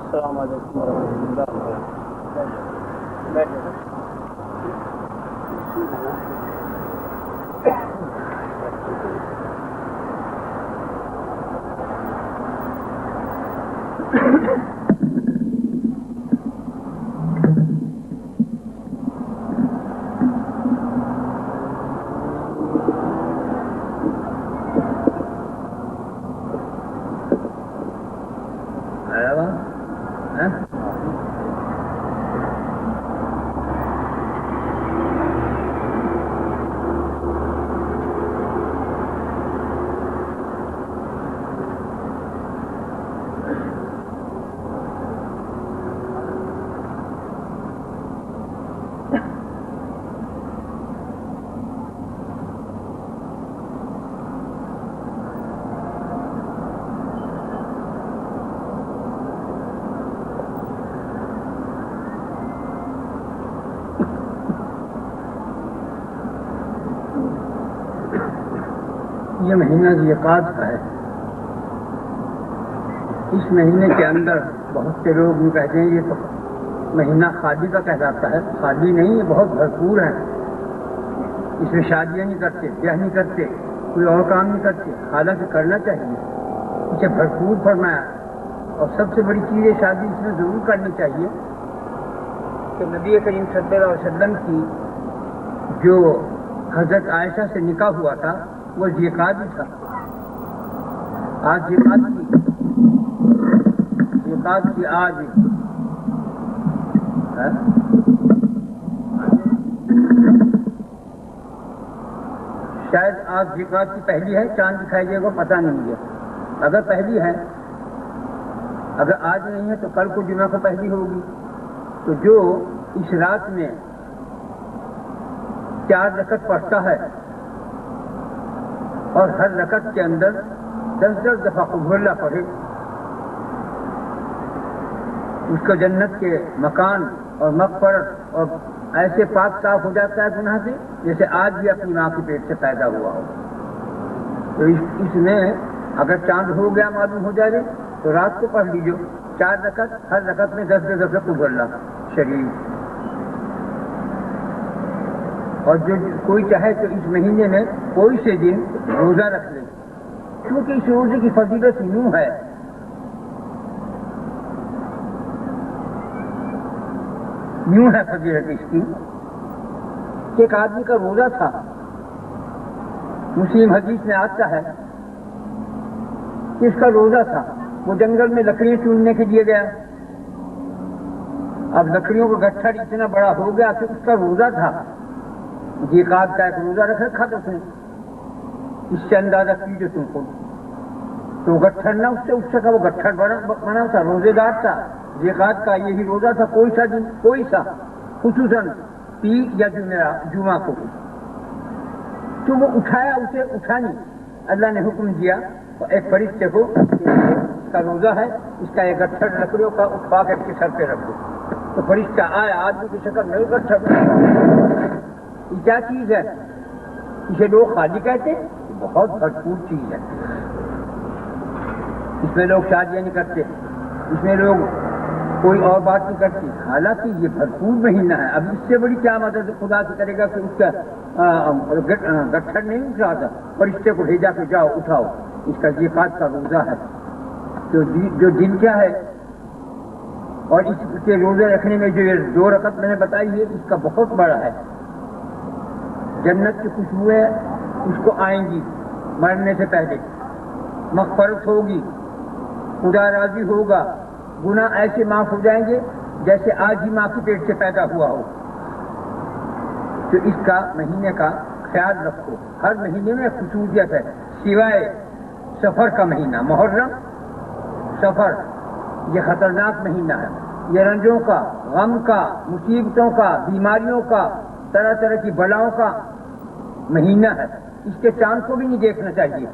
السلام علیکم ورحمۃ اللہ وبرکاتہ. یہ مہینہ ذیقعد کا ہے. اس مہینے کے اندر بہت سے لوگ یوں کہتے ہیں یہ تو مہینہ خالی کا کہلاتا ہے. خالی نہیں، یہ بہت بھرپور ہے. اس میں شادیاں نہیں کرتے، بیاہ نہیں کرتے، کوئی اور کام نہیں کرتے، حالانکہ کرنا چاہیے. اسے بھرپور فرمایا. اور سب سے بڑی چیز ہے شادی اس میں ضرور کرنی چاہیے کہ نبی کریم صلی اللہ علیہ وسلم کی جو حضرت عائشہ سے نکاح ہوا تھا وہ ذیقعد ہی تھا. آج ذیقعد کی آج شاید آج ذیقعد کی پہلی ہے. چاند دکھائی دے گا پتہ نہیں مجھے. اگر پہلی ہے، اگر آج نہیں ہے تو کل کو جمعہ کو پہلی ہوگی. تو جو اس رات میں 4 رکعت پڑھتا ہے اور ہر رکعت کے اندر 10 دفعہ قل اللہ پڑھے، اس کو جنت کے مکان اور مغفرت اور ایسے پاک صاف ہو جاتا ہے گناہ سے جیسے آج بھی اپنی ماں کے پیٹ سے پیدا ہوا ہو. تو اس میں اگر چاند ہو گیا معلوم ہو جائے تو رات کو پڑھ لیجیے 4 رکعت، ہر رکعت میں 10 دفعہ قل اللہ شریف. اور جو کوئی چاہے تو اس مہینے میں کوئی سے دن روزہ رکھ لے، کیونکہ اس روزے کی فضیلت یوں ہے فضیلت اس کی کہ ایک آدمی کا روزہ تھا. مسلم حدیث میں آتا ہے کہ اس کا روزہ تھا. وہ جنگل میں لکڑیاں چننے کے لیے گیا. اب لکڑیوں کا گٹھڑ اتنا بڑا ہو گیا کہ اس کا روزہ تھا. ذیقعد کا ایک روزہ رکھ رکھا تھا اس نے. اس سے اندازہ کیجیے تم کو. تو گٹھڑ نہ اس سے اٹھ سکا. وہ گٹھڑ بنا تھا، روزے دار تھا. ذیقعد کا یہی روزہ تھا. کوئی سا خصوصاً پیر یا جمعہ کو. تو وہ اٹھایا، اسے اٹھا نہیں. اللہ نے حکم دیا ایک فرشتے کو اس کا روزہ ہے، اس کا ایک گٹھڑ لکڑیوں کا اٹھا کر کے سر پہ رکھ دو. تو فرشتہ آیا، آدمی کی شکل میں گٹھڑ. یہ کیا چیز ہے؟ اسے لوگ خالی کہتے ہیں. بہت بھرپور چیز ہے. اس میں لوگ شادیاں نہیں کرتے، اس میں لوگ کوئی اور بات نہیں کرتی. حالانکہ یہ بھرپور مہینہ ہے. اب اس سے بڑی کیا مدد خدا سے کرے گا کہ اس کا گٹھڑ نہیں اٹھ رہا تھا، فرشتے کو بھیجا کہ جاؤ اٹھاؤ، اس کا ذیقعد کا روزہ ہے. تو جو دن کیا ہے، اور اس کے روزے رکھنے میں جو یہ 2 رکعت میں نے بتائی ہے اس کا بہت بڑا ہے. جنت کی خوشبوئیں اس کو آئیں گی مرنے سے پہلے. مغفرت ہوگی، خدا راضی ہوگا، گناہ ایسے معاف ہو جائیں گے جیسے آج ہی ماں کے پیٹ سے پیدا ہوا ہو. تو اس کا مہینے کا خیال رکھو. ہر مہینے میں خصوصیت ہے سوائے سفر کا مہینہ. محرم سفر یہ خطرناک مہینہ ہے. یہ رنجوں کا، غم کا، مصیبتوں کا، بیماریوں کا، طرح طرح کی بلاؤں کا مہینہ ہے. اس کے چاند کو بھی نہیں دیکھنا چاہیے.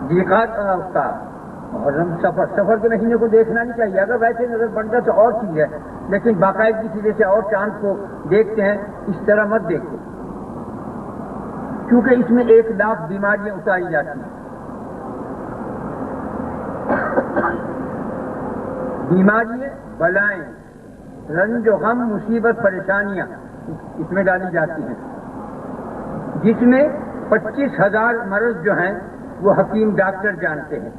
ذیقعد کا محرم سفر کے مہینے کو دیکھنا نہیں چاہیے. اگر ویسے نظر پڑ جائے تو اور چیز ہے، لیکن باقاعدگی سے جیسے اور چاند کو دیکھتے ہیں اس طرح مت دیکھو، کیونکہ اس میں 1 لاکھ بیماریاں اتاری جاتی ہیں. بیماریاں، بلائیں، رنج و غم، مصیبت، پریشانیاں اس میں ڈالی جاتی ہیں، جس میں 25,000 مرض جو ہیں وہ حکیم ڈاکٹر جانتے ہیں،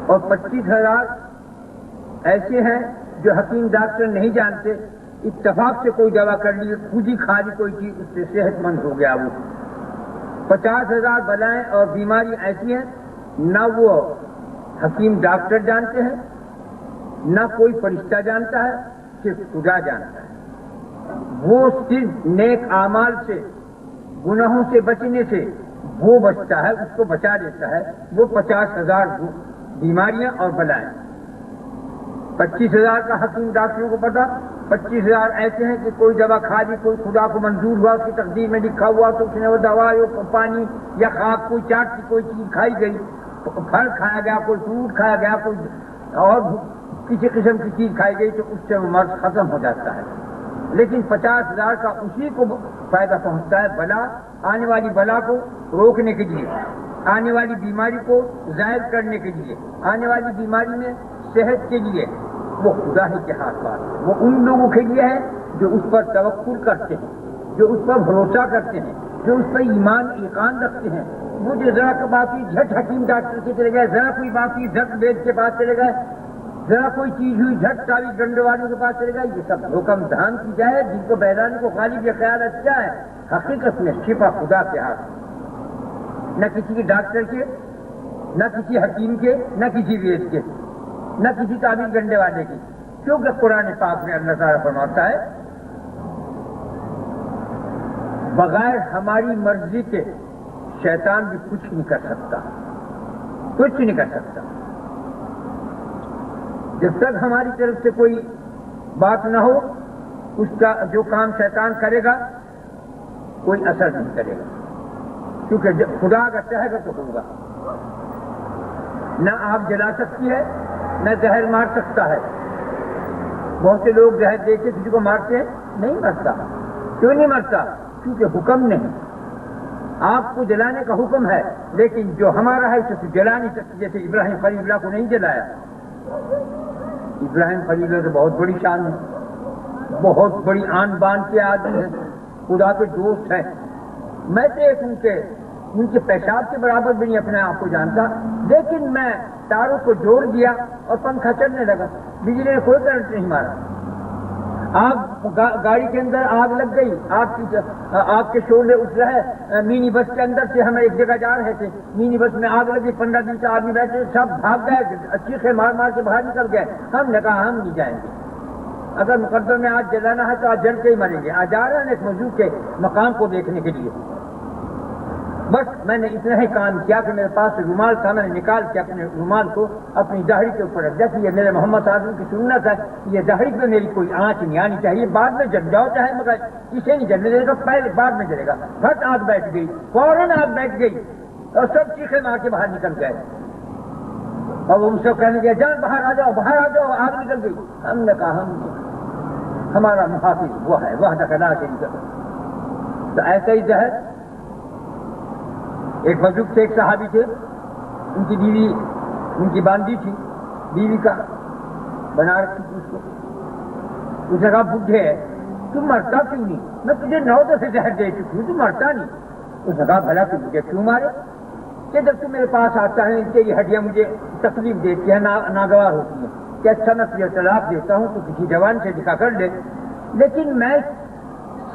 اور 25,000 ایسے ہیں جو حکیم ڈاکٹر نہیں جانتے، اتفاق سے کوئی دوا کر لی، خود ہی کھا لی کوئی چیز، اس سے صحت مند ہو گیا وہ۔ 50,000 بلائیں اور بیماری ایسی ہیں نہ وہ حکیم ڈاکٹر جانتے ہیں، نہ کوئی فرشتہ جانتا ہے، صرف خدا جانتا ہے۔ وہ صرف نیک اعمال سے، گناہوں سے بچنے سے وہ بچتا ہے، اس کو بچا دیتا ہے۔ وہ 50,000 بیماریاں اور بلائیں، 25,000 کا حکیم ڈاکٹروں کو پتا، 25,000 ایسے ہیں کہ کوئی دوا کھا لی، کوئی خدا کو منظور ہوا، اس کی تقدیر میں لکھا ہوا تو اس نے وہ دوا یا پانی یا خاک، کوئی چاٹ کی کوئی چیز کھائی گئی، پھل کھایا گیا، کوئی فروٹ کھایا گیا، کوئی اور کسی قسم کی چیز کھائی گئی تو اس سے وہ مرض ختم ہو جاتا ہے۔ لیکن 50,000 کا اسی کو فائدہ پہنچتا ہے، بلا، آنے والی بلا کو روکنے کے لیے، آنے والی بیماری کو ظاہر کرنے کے لیے، آنے والی بیماری میں صحت کے لیے، وہ خدا ہی کے ہاتھ بات ہے۔ وہ ان لوگوں کے لیے ہے جو اس پر توکل کرتے ہیں، جو اس پر بھروسہ کرتے ہیں، جو اس پر ایمان رکھتے ہیں۔ وہ جو ذرا کا باقی جھٹ حکیم ڈاکٹر سے چلے گئے، ذرا کوئی باقی جھٹ وید کے پاس چلے گئے، ذرا کوئی چیز ہوئی جھٹ تعویذ ڈنڈے والوں کے پاس چلے گئے، یہ سب حکم دھان کی جائے، جن کو بہلانے کو غالب یہ خیال اچھا ہے، حقیقت میں شفا خدا کے ہاتھ میں، نہ کسی کے ڈاکٹر کے، نہ کسی حکیم کے، نہ کسی وید کے، نہ کسی تعویذ ڈنڈے والے کی، کیونکہ قرآن پاک میں اللہ تعالیٰ فرماتا ہے بغیر ہماری مرضی کے شیطان بھی کچھ نہیں کر سکتا، کچھ نہیں کر سکتا۔ جب تک ہماری طرف سے کوئی بات نہ ہو، اس کا جو کام شیطان کرے گا کوئی اثر نہیں کرے گا، کیونکہ جب خدا اگر چاہے گا تو ہوگا۔ نہ آگ جلا سکتی ہے، نہ زہر مار سکتا ہے۔ بہت سے لوگ زہر دے کے کسی کو مارتے ہیں، نہیں مرتا۔ کیوں نہیں مرتا؟ کیونکہ حکم نہیں، آپ کو جلانے کا حکم ہے، لیکن جو ہمارا ہے اسے جلا نہیں سکتی۔ جیسے ابراہیم خلیل اللہ کو نہیں جلایا، ابراہیم خلیل اللہ تو بہت بڑی شان ہے، بہت بڑی آن بان کے آدمی ہیں، خدا کے دوست ہیں۔ میں تو ایک ان کے پیشاب کے برابر بھی نہیں اپنے آپ کو جانتا، لیکن میں تاروں کو جوڑ دیا اور پنکھا چلنے لگا، بجلی نے کوئی کرنٹ نہیں مارا۔ آگ گاڑی کے اندر آگ لگ گئی، آگ کے شعلے اٹھ رہے، مینی بس کے اندر سے ہم ایک جگہ جا رہے تھے، مینی بس میں آگ لگی، 15 دن سے آدمی بیٹھے، سب بھاگ گئے، چیخے مار مار کے باہر نکل گئے۔ ہم نے کہا ہم نہیں جائیں گے، اگر مقدر میں آج جلانا ہے تو آج جل کے ہی مریں گے۔ آج جا رہے ہیں ایک موضوع کے مقام کو دیکھنے کے لیے۔ بس میں نے اتنا ہی کام کیا کہ میرے پاس رومال تھا، میں نے نکال کے اپنے رومال کو اپنی داڑھی کے اوپر رکھ دیا کہ یہ میرے محمد صلی اللہ علیہ وسلم کی سنت ہے، یہ داڑھی پہ میری کوئی آنچ نہیں آنی چاہیے، بعد میں جل جاؤ چاہے، مگر اسے نہیں جلنے دے گا، پہلے بعد میں جلے گا۔ پھٹ آگ بیٹھ گئی، فوراً آگ بیٹھ گئی اور سب چیخے مار کے باہر نکل گئے، اور وہ سب کہنے لگے جان باہر آ جاؤ، باہر آ جاؤ، آگ نکل گئی۔ ہم نے کہا ہمارا محافظ وہ ہے، وحدہ لا شریک لہ۔ تو ایسا ہی زہر، ایک بزرگ سے ایک صحابی تھے، ان کی بیوی ان کی باندھی تھی، بیوی کا بنا رکھی تھی اس کو۔ اس نے کہا بڈھے ہے تم مرتا کیوں نہیں؟ میں تجھے 9 دفعے زہر دے چکی ہوں، تم مرتا نہیں۔ اس نے کہا بھلا تم مجھے کیوں مارے؟ کہ جب تم میرے پاس آتا ہے ان کے یہ ہڈیاں مجھے تکلیف دیتی ہیں، ناگوار ہوتی ہیں، کہ اچھا میں تجھے طلاق دیتا ہوں تو کسی جوان سے نکاح کر لے، لیکن میں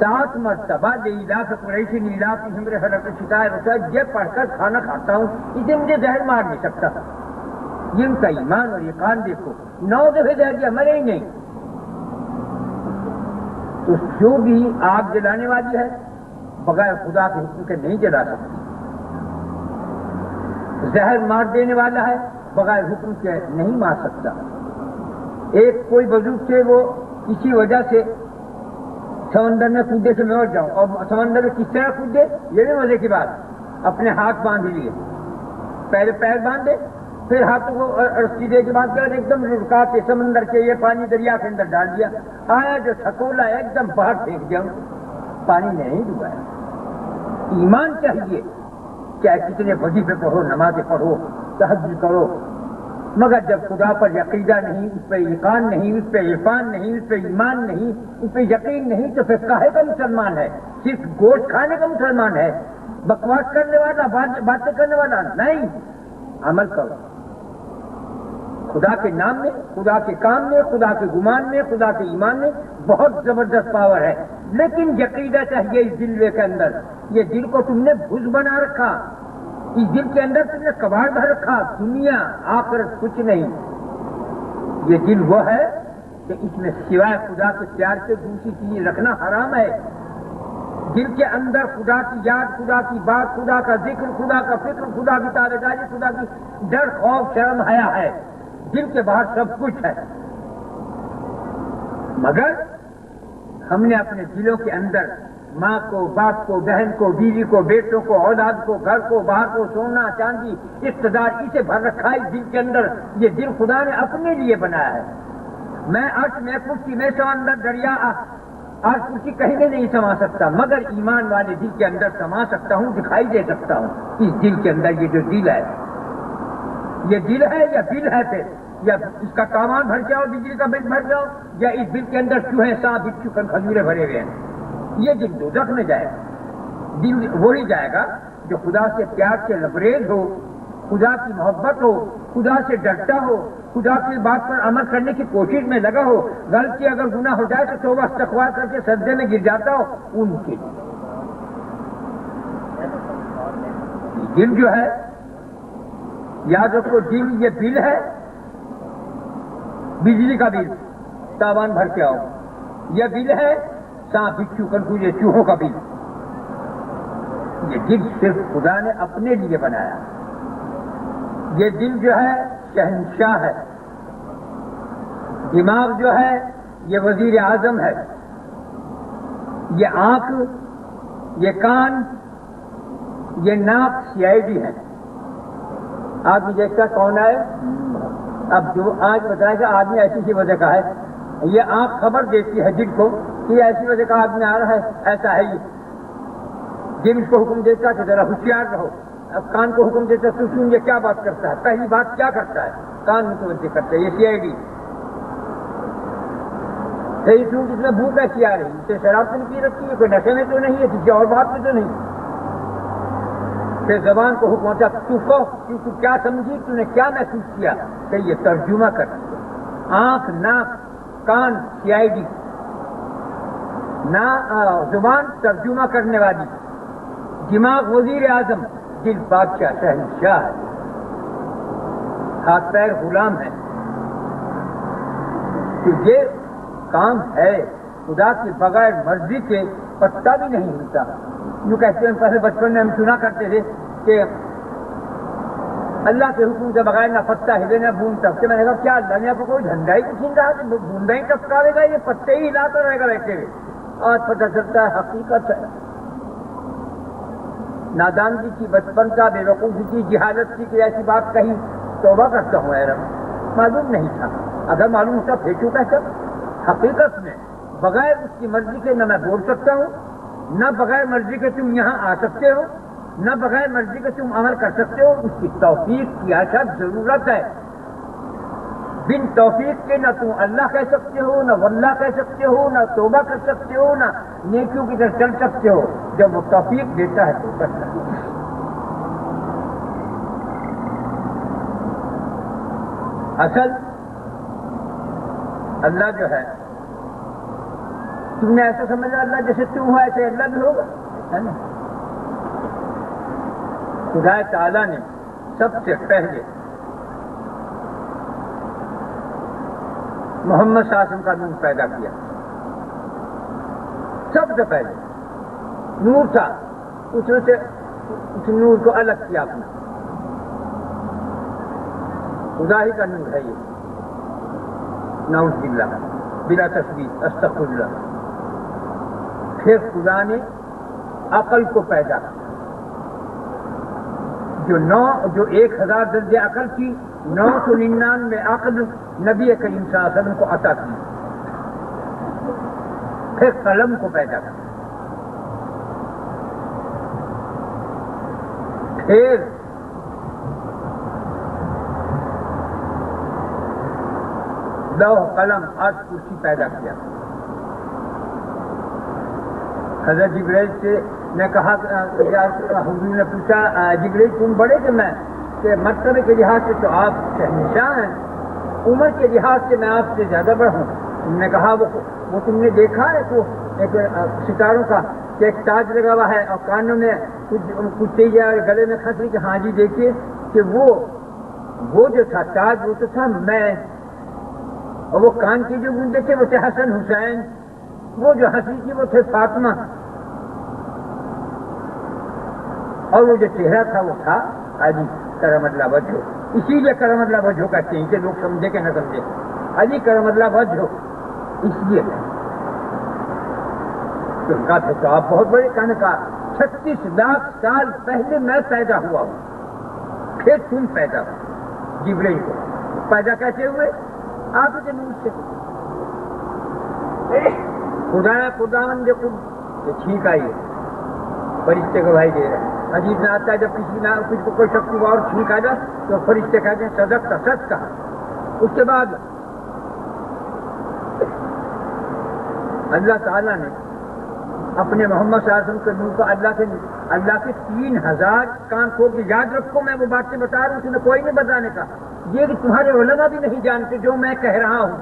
7 مرتبہ لیلاف قریشی نیلاف کی ہمرے حلق شکایت ہوتا ہے، یہ پڑھ کر کھانا کھاتا ہوں، اسے مجھے زہر مار نہیں سکتا۔ یہ ان کا ایمان اور یقین دیکھو، 9 دفعے زہر دیا، مرے ہی نہیں۔ تو جو بھی آگ جلانے والی ہے بغیر خدا کے حکم کے نہیں جلا سکتی، زہر مار دینے والا ہے بغیر حکم کے نہیں مار سکتا۔ ایک کوئی بزرگ سے وہ کسی وجہ سے سمندر میں کودے سے میں مر جاؤں، اور سمندر میں کس طرح کودے یہ بھی مزے کی بات، اپنے ہاتھ باندھ لیے، پہلے پیر باندھے، پھر ہاتھوں کو رسی دے کے بعد کیا ایک دم رکا کے سمندر کے یہ پانی دریا کے اندر ڈال دیا، آیا جو تھکولا ایک دم باہر پھینک دیا، پانی نے نہیں ڈبایا۔ ایمان چاہیے، چاہے کتنے وظیفے پڑھو، نمازیں پڑھو، تہجد کرو، مگر جب خدا پر عقیدہ نہیں، اس پہ یقین نہیں، اس پہ عرفان نہیں، اس پہ ایمان نہیں، اس پہ یقین نہیں، تو پھر کاہے کا مسلمان ہے؟ صرف گوشت کھانے کا مسلمان ہے؟ بکواس کرنے والا، باتیں کرنے والا نہیں، عمل کرو خدا کے نام میں، خدا کے کام میں، خدا کے گمان میں، خدا کے ایمان میں بہت زبردست پاور ہے، لیکن عقیدہ چاہیے اس دل کے اندر۔ یہ دل کو تم نے بھوج بنا رکھا، اس دل کے اندر تم نے کباڑ بھر رکھا، دنیا آخرت کچھ نہیں۔ یہ دل وہ ہے کہ اس میں سوائے خدا کے پیار سے دوسری چیز رکھنا حرام ہے۔ دل کے اندر خدا کی یاد، خدا کی بات، خدا کا ذکر، خدا کا فکر، خدا کی تابعداری، خدا کی ڈر، خوف، شرم، حیا ہے۔ دل کے باہر سب کچھ ہے، مگر ہم نے اپنے دلوں کے اندر ماں کو، باپ کو، بہن کو، بیوی کو، بیٹوں کو، اولاد کو، گھر کو، باہر کو، سونا چاندی، اقتدار، اسے بھر رکھا ہے دل کے اندر۔ یہ دل خدا نے اپنے لیے بنایا ہے۔ میں عرش، میں کرسی، میں سمندر، دریا، آج کرسی کہیں بھی نہیں سما سکتا، مگر ایمان والے دل کے اندر سما سکتا ہوں، دکھائی دے سکتا ہوں۔ اس دل کے اندر یہ جو دل ہے، یہ دل ہے یا بل ہے؟ پھر یا اس کا سامان بھر جاؤ، بجلی کا بل بھر جاؤ، یا اس دل کے اندر چوہے، سانپ، بچھو، کھجورے بھرے ہوئے ہیں؟ یہ دل دوزخ میں جائے گا۔ دل وہی جائے گا جو خدا سے پیار سے لبریز ہو، خدا کی محبت ہو، خدا سے ڈرتا ہو، خدا کی بات پر عمل کرنے کی کوشش میں لگا ہو، غلطی اگر گناہ ہو جائے تو توبہ استغفار کر کے سجدے میں گر جاتا ہو، ان کے دل جو ہے، یاد رکھو، دل یہ بل ہے، بجلی کا بل، تاوان بھر کے آؤ، یہ بل ہے سانپ، بچھو، کنکوجے، چوہوں کا بل۔ یہ دل صرف خدا نے اپنے لیے بنایا۔ یہ دل جو ہے شہنشاہ ہے، دماغ جو ہے یہ وزیر اعظم ہے، یہ آنکھ، یہ کان، یہ ناک CID ہے۔ آدمی دیکھتا کون ہے؟ اب جو آج بتائے گا آدمی ایسی سی وجہ کا ہے، یہ آنکھ خبر دیتی ہے دل کو کہ ایسی وجہ کا آدمی آ رہا ہے، ایسا ہے یہ۔ دل اس کو حکم دیتا کہ ذرا ہوشیار رہو، اب کان کو حکم دیتا تو سن یہ کیا بات کرتا ہے، پہلی بات کیا کرتا ہے، کان متوجہ کرتا ہے، یہ CID۔ سن جس میں بھوک ایسی آ رہی، اسے شراب تو نہیں پی رکھی ہے، کوئی نشے میں تو نہیں ہے، کسی اور بات میں تو نہیں۔ پھر زبان کو حکم ہوتا تو کہو کہ تو کیا سمجھی، تو نے کیا محسوس کیا، کہ یہ ترجمہ کر۔ آنکھ، ناک، کان CID، زبان ترجمہ کرنے والی، دماغ وزیر اعظم، دل بادشاہ، شہنشاہ ہے، ہاتھ پیر غلام ہے۔ تو یہ کام ہے، خدا کے بغیر مرضی کے پتا بھی نہیں ہلتا۔ یوں کہتے ہیں، پہلے بچپن میں ہم سنا کرتے تھے کہ اللہ کے حکم کے بغیر نہ پتا ہلے نہ بوند ٹپکے۔ میں نے کہا کیا اللہ نے آپ کو کوئی جھنڈا ہی کچھ نہیں رہا کہ بوندا ہی ٹپکاوے گا، یہ پتے ہی ہلاتا رہے گا بیٹھے ہوئے۔ آج پتہ چلتا ہے حقیقت ہے، نادانگی کی، بچپن کا، بے وقوفی کی، جہالت کی، کہ ایسی بات کہی، توبہ کرتا ہوں اے رب، معلوم نہیں تھا، اگر معلوم ہوتا پھر کیوں کہتا۔ حقیقت میں بغیر اس کی مرضی کے نہ میں بول سکتا ہوں، نہ بغیر مرضی کے تم یہاں آ سکتے ہو، نہ بغیر مرضی کے تم عمل کر سکتے ہو۔ اس کی توفیق کی اشد ضرورت ہے۔ بن توفیق کے نہ تم اللہ کہہ سکتے ہو، نہ واللہ کہہ سکتے ہو، نہ توبہ کر سکتے ہو، نہ نیکیوں کی طرف چل سکتے ہو۔ جب وہ توفیق دیتا ہے تو کر سکتے ہو۔ اصل اللہ جو ہے، تم نے ایسا سمجھا اللہ جیسے تم ہو ایسے اللہ بھی ہوگا، ہے نا؟ خدا تعالیٰ نے سب سے پہلے محمد صلی اللہ علیہ وسلم کا نور پیدا کیا، سب سے پہلے نور تھا، اس میں سے اس نور کو الگ کیا اپنا، خدا ہی کا نور ہے یہ، نعوذ باللہ، بلا تشبیہ، استغفر اللہ۔ پھر خدا نے عقل کو پیدا کیا، جو 1000 درجے عقل کی 999 عقل نبی کریم صلی اللہ علیہ وسلم کو عطا کی۔ پھر قلم کو پیدا کیا، پھر لوح قلم عرش کرسی پیدا کیا. حضرت جبریل سے نے کہا حضور نے پوچھا جبریل تم بڑے کہ میں کہ مرتبے کے لحاظ سے تو آپ شہنشاہ ہیں, عمر کے لحاظ سے میں آپ سے زیادہ بڑا ہوں. تم نے کہا وہ تم نے دیکھا ہے تو ایک ستاروں کا کہ ایک تاج لگا ہوا ہے اور کانوں میں کچھ چاہیے اور گلے میں کھنس رہی کہ ہاں جی دیکھیے کہ وہ جو تھا تاج وہ تو تھا میں, اور وہ کان کے جو گونجے تھے وہ تھے حسن حسین, وہ جو ہنسی تھی وہ تھے فاطمہ, اور وہ جو چہرہ تھا وہ تھا علی کرم اللہ وجہ. اسی لیے کرم اللہ وجہ کہتے ہیں کہ لوگ سمجھے کہ نہ سمجھے, علی کرم اللہ وجہ اس لیے کہا تھا تو آپ بہت بڑے کہنے کا 36 لاکھ سال پہلے میں پیدا ہوا ہوں, پھر تم پیدا ہو. جبریل کو پیدا کیسے ہوئے؟ آپ کے نور سے. خداوند خود ٹھیک آئیے فرشتے کو بھائی دے رہے ہیں. عجیب نہ آتا ہے جب کسی کو کوئی شخص اور ٹھیک آ جائے تو فرشتے کہتے ہیں صدق کا سچ کہا. اس کے بعد اللہ تعالیٰ نے اپنے محمد صلی اللہ علیہ وسلم کے نور کو اللہ کے 3000 کان کھول کے یاد رکھو, میں وہ باتیں بتا رہا ہوں تمہیں کوئی نہیں بتانے کا. یہ کہ تمہارے علماء بھی نہیں جانتے جو میں کہہ رہا ہوں.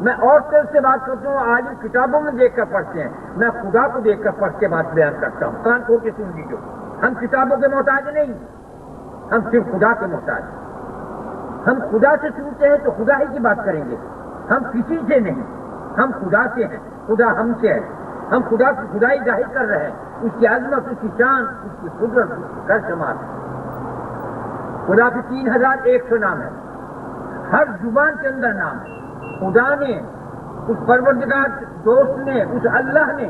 میں اور طرف سے بات کرتا ہوں, آج کتابوں میں دیکھ کر پڑھتے ہیں, میں خدا کو دیکھ کر پڑھ کے بات بیان کرتا ہوں. کان کھول کے سن لیجیے, ہم کتابوں کے محتاج نہیں, ہم صرف خدا کے محتاج. ہم خدا سے سنتے ہیں تو خدا ہی کی بات کریں گے, ہم کسی سے نہیں. ہم خدا سے ہیں, خدا ہم سے ہے. ہم خدا کی خدائی ظاہر کر رہے ہیں, اس کی عظمت, اس کی شان, اس کی قدرت, اس کی کر شمار. خدا کے 3100 نام ہے, ہر زبان کے اندر نام ہے. خدا نے, اس پروردگار دوست نے, اس اللہ نے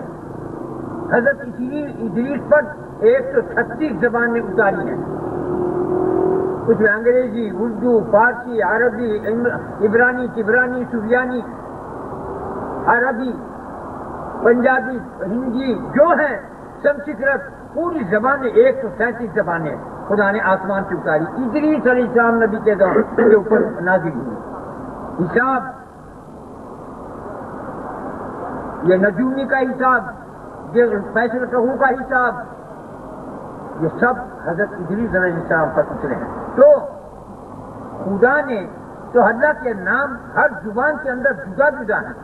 حضرت ادریس پر 136 زبانیں اتاری ہیں. کچھ میں انگریزی, اردو, فارسی, عربی, عبرانی, تبرانی, سریانی, عربی, پنجابی, ہندی جو ہے, سنسکرت, پوری زبانیں 137 زبانیں خدا نے آسمان سے اتاری. ادریس علیہ السلام نبی کے دور کے اوپر نازل ہوئی. حساب, یہ نجومی کا حساب, یہ فیصل کہوں کا حساب, یہ سب حضرت ادریس علیہ السلام پر اترے ہیں. تو خدا نے تو اللہ کے نام ہر زبان کے اندر جدا جدا ہیں.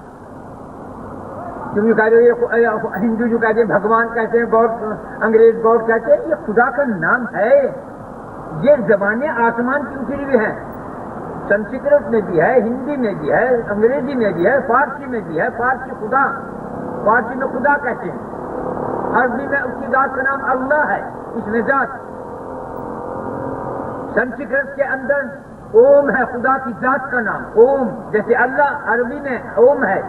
تم کہہ رہے ہو ہندو جو کہتے ہیں بھگوان کہتے ہیں, گاڈ, انگریز گاڈ کہتے ہیں, یہ خدا کا نام ہے. یہ زبانیں آسمان کی اتری ہوئی ہیں. سنسکرت میں بھی ہے, ہندی میں بھی ہے, انگریزی میں بھی ہے, فارسی میں بھی ہے. فارسی خدا, فارسی میں خدا کہتے ہیں. عربی میں اس کی ذات کا نام اللہ ہے, اس میں ذات. سنسکرت کے اندر اوم ہے, خدا کی ذات کا نام اوم, جیسے اللہ عربی میں اوم ہے,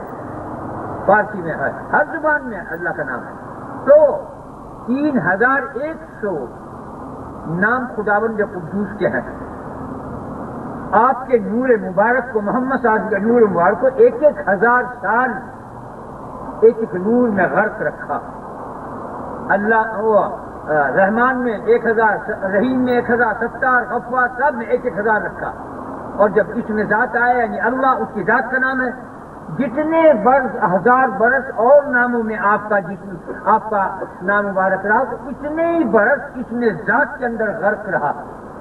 فارسی میں ہے, ہر زبان میں اللہ کا نام ہے. تو 3100 نام خداوند قدوس کے ہیں. آپ کے نور مبارک کو, محمد صلی اللہ علیہ وسلم کے نور مبارک کو 1000 سال ایک نور میں غرق رکھا. اللہ رحمان میں 1000, رحیم میں 1000, ستار, غفار, سب میں 1000 رکھا. اور جب اس میں ذات آیا یعنی اللہ, اس کی ذات کا نام ہے. جتنے برس, 1000 برس اور ناموں میں آپ کا نام مبارک رہا, تو اتنے ہی برس اس میں ذات کے اندر غرق رہا.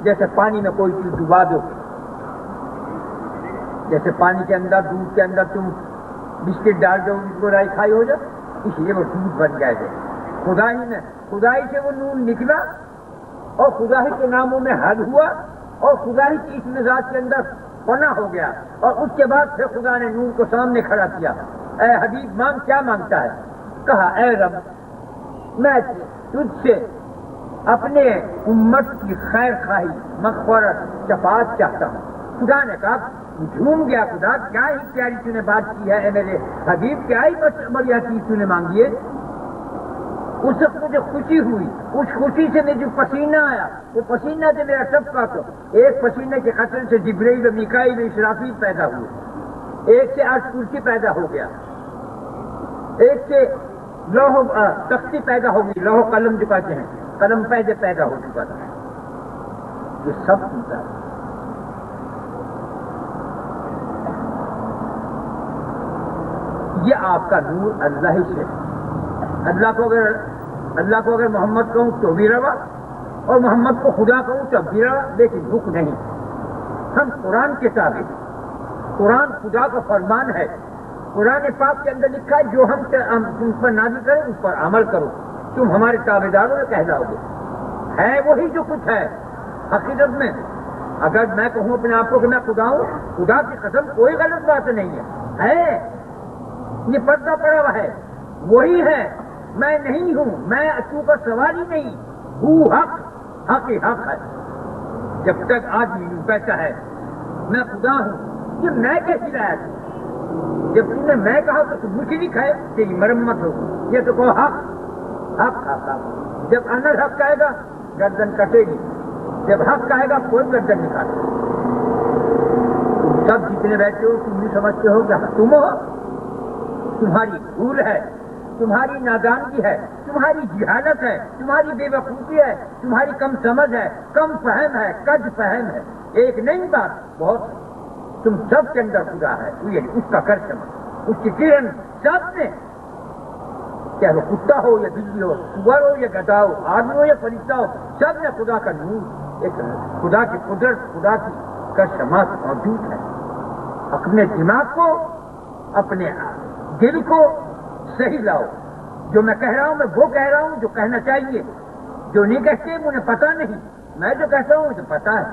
جیسے پانی میں کوئی چیز ڈبا دو, جیسے پانی کے اندر, دودھ کے اندر تم بسکٹ ڈال دو, اس کو رائی کھائی ہو جائے, اس لیے وہ دودھ بن جائے گا. خدائی سے وہ نور نکلا اور خدا ہی کے ناموں میں حل ہوا اور خدا ہی کی اس مزاج کے اندر فنا ہو گیا. اور اس کے بعد پھر خدا نے نور کو سامنے کھڑا کیا. اے حبیب مانگ, کیا مانگتا ہے؟ کہا اے رب میں تجھ سے اپنے امت کی خیر خواہی, مغفرت, شفاعت چاہتا ہوں. خدا نے کہا جھوم گیا خدا, کیا ہی پیاری تو نے بات کی ہے اے میرے حبیب, کیا ہی بڑھیا چیز تو نے مانگی ہے. اس وقت مجھے خوشی ہوئی, اس خوشی سے مجھے پسینہ آیا. وہ پسینہ سے میرا ٹپکا, تو ایک پسینے کے قطرے سے جبرائیل و میکائیل و اسرافیل پیدا ہوئے, ایک سے عرش کرسی پیدا ہو گیا, ایک سے لوح تختی پیدا ہو گئی, لوح قلم جو کہتے ہیں, قلم پہلے پیدا ہو چکا تھا. یہ سب چیزیں یہ آپ کا نور اللہ ہی سے ہے۔ اللہ کو اگر محمد کہوں تو بھی روا، اور محمد کو خدا کہوں تو بھی روا، لیکن رخ نہیں۔ ہم قرآن کے تابع، قرآن خدا کا فرمان ہے، قرآن پاک کے اندر لکھا ہے جو ہم تم پر نازل کریں اس پر عمل کرو، تم ہمارے تابع داروں میں کہلاؤ گے۔ ہے وہی جو کچھ ہے حقیقت میں۔ اگر میں کہوں اپنے آپ کو کہ میں خدا ہوں، خدا کی قسم کوئی غلط بات نہیں ہے، یہ پردہ پڑا ہوا ہے، وہی ہے، میں نہیں ہوں، میں تو کا سوال ہی نہیں ہوں، حق ہی حق ہے۔ جب تک آدمی کہتا ہے میں خدا ہوں، یہ میں کیسی رعایت ہے؟ جب تم نے میں کہا تو تم مجھے نہیں کھائے، تیری مرمت ہو، یہ تو کہو حق۔ جب انر حق کہے گا گردن کٹے گی، جب حق کہے گا کوئی گردن نہیں کاٹے۔ تم سب جتنے بیٹھے ہو تم نہیں سمجھتے ہو کہ تم ہو، تمہاری بھول ہے، تمہاری نادانگی ہے، تمہاری جہالت ہے، تمہاری بے وقوفی ہے، تمہاری کم سمجھ ہے، کم فہم ہے، کج فہم ہے۔ ایک نہیں بات، بہت، تم سب کے اندر خدا ہے، اس کا کر سمجھ، اس کی کرن سب نے، چاہے وہ کتا ہو یا بلی ہو، سور ہو یا گدھا ہو، آدمی ہو یا فرشتہ ہو، سب نے خدا کا نور، ایک خدا کی قدرت، خدا کی کشمات موجود ہے۔ اپنے دماغ کو، اپنے دل کو صحیح لاؤ۔ جو میں کہہ رہا ہوں میں وہ کہہ رہا ہوں جو کہنا چاہیے، جو نہیں کہتے مجھے پتا نہیں، میں جو کہتا ہوں مجھے پتا ہے،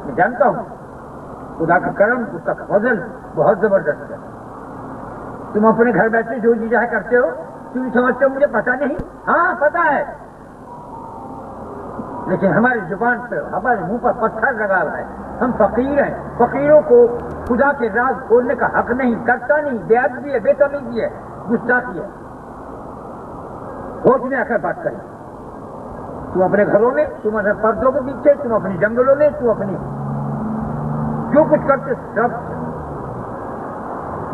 میں جانتا ہوں۔ خدا کا کرم، اس کا فضل بہت زبردست ہے۔ تم اپنے گھر بیٹھے جو جی چاہے کرتے ہو، تم سمجھتے ہو مجھے پتا نہیں، ہاں پتا ہے، لیکن ہماری زبان پہ، ہمارے منہ پر پتھر لگا ہوا ہے۔ ہم فقیر ہیں، فقیروں کو خدا کے راز کھولنے کا حق نہیں، کرتا نہیں، بے ادبی ہے، بے تمیزی ہے، گستاخی ہے۔ ہوش میں آ کر بات کریں، تم اپنے گھروں میں، تم اپنے پردوں کے پیچھے، تم اپنی جنگلوں میں، تم اپنی جو کچھ کرتے سب،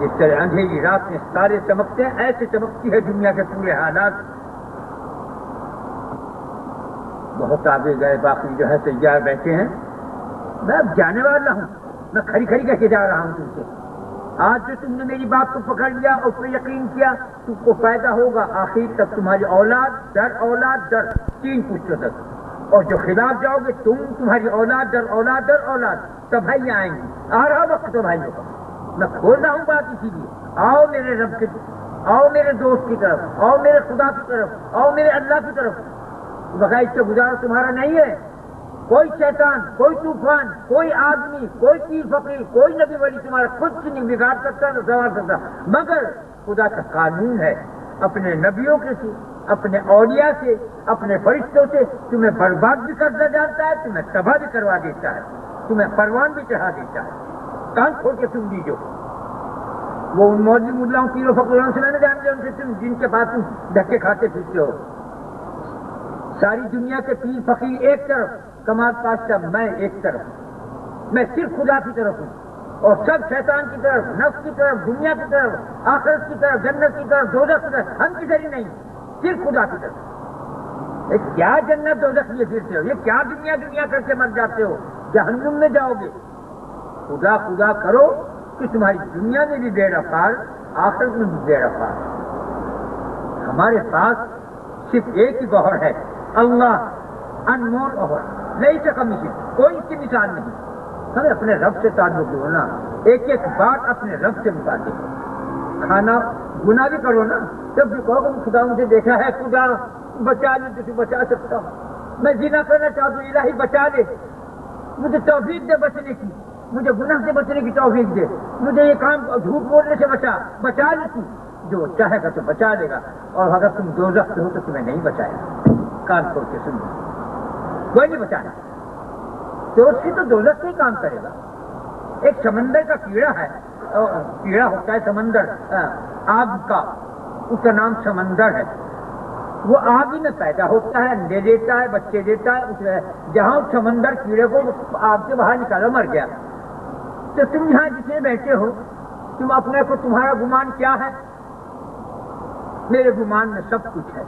جس طرح اندھیری رات میں ستارے چمکتے ہیں ایسے چمکتی ہے دنیا کے پورے حالات۔ بہت آگے گئے، باقی جو ہے تیار بیٹھے ہیں، میں اب جانے والا ہوں، میں کھڑی کہہ کے جا رہا ہوں تم سے۔ آج جو تم نے میری بات کو پکڑ لیا اور اس پہ یقین کیا، تم کو فائدہ ہوگا آخر تک، تمہاری اولاد در 3 پشتوں تک، اور جو خلاف جاؤ گے تم، تمہاری اولاد در اولاد تباہیاں آئیں گی۔ آ رہا وقت تباہیوں کا، میں کھول رہا ہوں بات اسی لیے۔ آؤ میرے رب کی طرف، آؤ میرے دوست کی طرف، آؤ میرے خدا کی طرف، آؤ میرے اللہ کی طرف۔ بغیر اس سے گزارا تمہارا نہیں ہے۔ کوئی شیطان، کوئی طوفان، کوئی آدمی، کوئی پیر فقیر، کوئی نبی ولی تمہارا کچھ نہیں بگاڑ سکتا، نہ سنوار سکتا، مگر خدا کا قانون ہے اپنے نبیوں کے سے، اپنے اولیاء سے، اپنے فرشتوں سے تمہیں برباد بھی کرنا جانتا ہے، تمہیں تباہ بھی کروا دیتا ہے، تمہیں پروان بھی چڑھا دیتا ہے۔ کان کھول کے تم دیجو۔ وہ ان مولوی ملاؤں پیروں فقیروں سے میں جانتے ان سے تم جن کے پاس تم دھکے کھاتے پھرتے ہو۔ ساری دنیا کے پیر فقیر ایک طرف، کمال پاشا میں ایک طرف، میں صرف خدا کی طرف ہوں، اور سب شیطان کی طرف، نفس کی طرف، دنیا کی طرف، آخرت کی طرف، جنت کی طرف، دوزخ کی طرف، ہم کدھر ہی نہیں، صرف خدا کی طرف۔ یہ کیا جنت دوزخ یہ پھرتے ہو، یہ کیا دنیا کر کے مر جاتے ہو، جہنم میں جاؤ گے۔ خدا کرو کہ تمہاری دنیا میں بھی بے رفار، آخرت میں بھی بے رفار۔ ہمارے پاس صرف ایک ہی گوہر ہے، اللہ، انمول گوہر، نہیں سے کمی سے، کوئی اس کی مثال نہیں۔ ہمیں اپنے رب سے تعلق ہونا، ایک ایک بات اپنے رب سے متعلق ہے۔ کھانا گناہ بھی کرو نا، جب بھی کہو کہ خدا مجھے دیکھا ہے، خدا بچا لے تو بچا سکتا ہوں، میں زنا کرنا چاہتا ہوں، الہی بچا لے، مجھے توفیق دے بچنے کی، مجھے گناہ سے بچنے کی توفیق دے، مجھے یہ کام جھوٹ بولنے سے بچا لے، تو جو چاہے گا تو بچا لے گا، اور اگر تم دوزخ سے ہو تو تمہیں نہیں بچائے گا۔ کان کھول کے سنو، کوئی نہیں بچانا، تو اس کی تو دوزخ سے ہی کام کرے گا۔ ایک سمندر کا کیڑا ہے، کیڑا ہوتا ہے سمندر آگ کا، اس کا نام سمندر ہے، وہ آگ ہی میں پیدا ہوتا ہے، انڈے دیتا ہے، بچے دیتا ہے، جہاں سمندر کیڑے کو آگ سے باہر نکالا مر گیا۔ تو تم یہاں جتنے بیٹھے ہو، تم اپنے کو، تمہارا گمان کیا ہے؟ میرے گمان میں سب کچھ ہے۔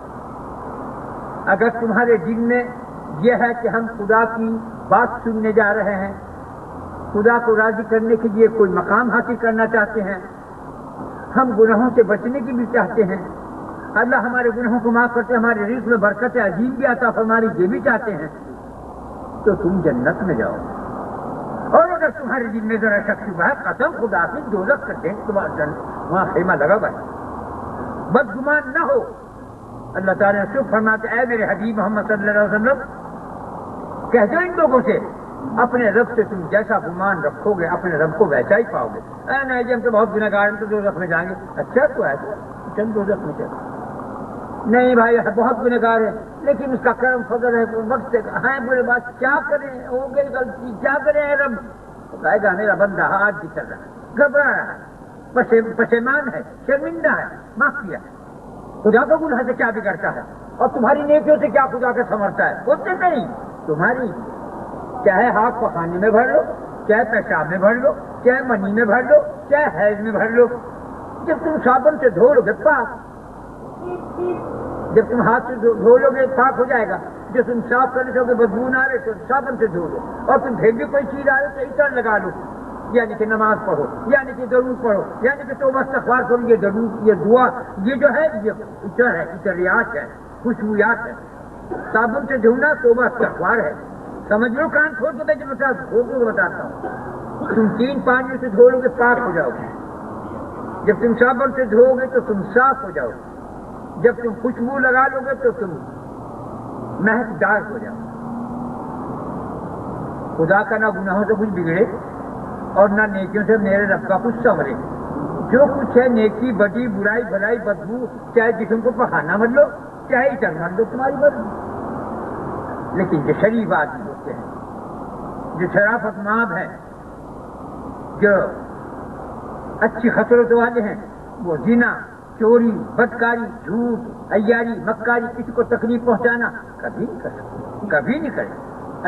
اگر تمہارے دل میں یہ ہے کہ ہم خدا کی بات سننے جا رہے ہیں، خدا کو راضی کرنے کے لیے کوئی مقام حاصل کرنا چاہتے ہیں، ہم گناہوں سے بچنے کی بھی چاہتے ہیں، اللہ ہمارے گناہوں کو معاف کرتے، ہمارے رزق میں برکت عظیم بھی عطا فرمائی، یہ بھی چاہتے ہیں، تو تم جنت میں جاؤ۔ اور اگر تمہارے دل میں ذرا شک شبہ ہے، قسم خدا کی دوزخ کر دیں تمہارا وہاں خیمہ لگا ہوا ہے، بدگمان نہ ہو۔ اللہ تعالیٰ نے شکر فرماتے اے میرے حبیب محمد صلی اللہ علیہ وسلم، کہہ دو ان لوگوں سے اپنے رب سے تم جیسا گمان رکھو گے اپنے رب کو ویسا ہی پاؤ گے۔ اے نہیں جی ہم تو بہت گنہگار ہیں تو دوزخ میں جائیں گے، اچھا تو ہے چل دوزخ میں چل، نہیں بھائی بہت گنہگار ہے لیکن اس کا کرم فضل ہے، وقت ہے بولے بات کیا کریں، ہو گئی غلطی کیا کریں اے رب، کہے گا میرا بندہ آج بھی چل رہا ہے، گھبرا رہا ہے، پشیمان ہے، شرمندہ ہے، معاف کیا۔ خدا کو گناہ سے کیا بگڑتا ہے اور تمہاری نیکیوں سے کیا خدا کا سنورتا ہے، ہوتے نہیں تمہاری، چاہے ہاتھ پخانے میں بھر لو، چاہے پیشاب میں بھر لو، چاہے منی میں بھر لو، چاہے حیض میں بھر لو، جب تم صابن سے دھو لو گے پاک، جب تم ہاتھ سے دھو لو گے پاک ہو جائے گا، جب تم صاف کرنے سے بدبو نہ آ رہے تو صابن سے دھو لو، اور تم پھر بھی کوئی چیز آ رہے تو عطر لگا لو، یعنی کہ نماز پڑھو، یعنی کہ درود پڑھو، یعنی کہ توبہ استغفار کرو، یہ درود یہ دعا یہ جو ہے یہ عطر ہے، عطریات ہے، خوشبویات ہے۔ صابن سے دھونا توبہ استغفار ہے، سمجھ لو، کان کھول کے میں بتاتا ہوں، تم 3 پانیوں سے دھو لو گے پاک ہو جاؤ گے، جب تم صابن سے دھو گے تو تم صاف ہو جاؤ گے، جب تم خوشبو لگا لو گے تو تم مہکدار ہو جاؤ۔ خدا کا نہ گناہوں سے کچھ بگڑے اور نہ نیکیوں سے میرے رب کا کچھ سنورے، جو کچھ ہے نیکی بدی برائی بھلائی بدبو، چاہے جسم کو پخانا مت لو چاہے اتر مت لو، تمہاری مرضی، لیکن جو شریف آدمی ہوتے ہیں، جو شرافت ماب ہیں، جو اچھی خصلت والے ہیں، وہ زنا چوری بدکاری جھوٹ عیاری مکاری کسی کو تکلیف پہنچانا کبھی نہیں کر سکتے، کبھی نہیں کرے۔